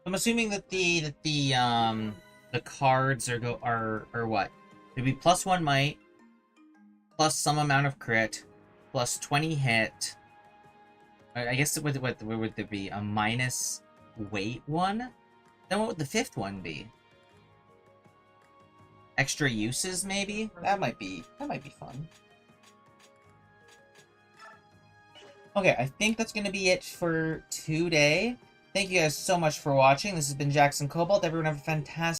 I'm assuming that the cards are what? It'd be plus 1 might, plus some amount of crit, plus 20 hit. I guess what would there be? A minus weight one? Then what would the 5th one be? extra uses, maybe? That might be fun. Okay, I think that's gonna be it for today. Thank you guys so much for watching. This has been Jackson Cobalt. Everyone have a fantastic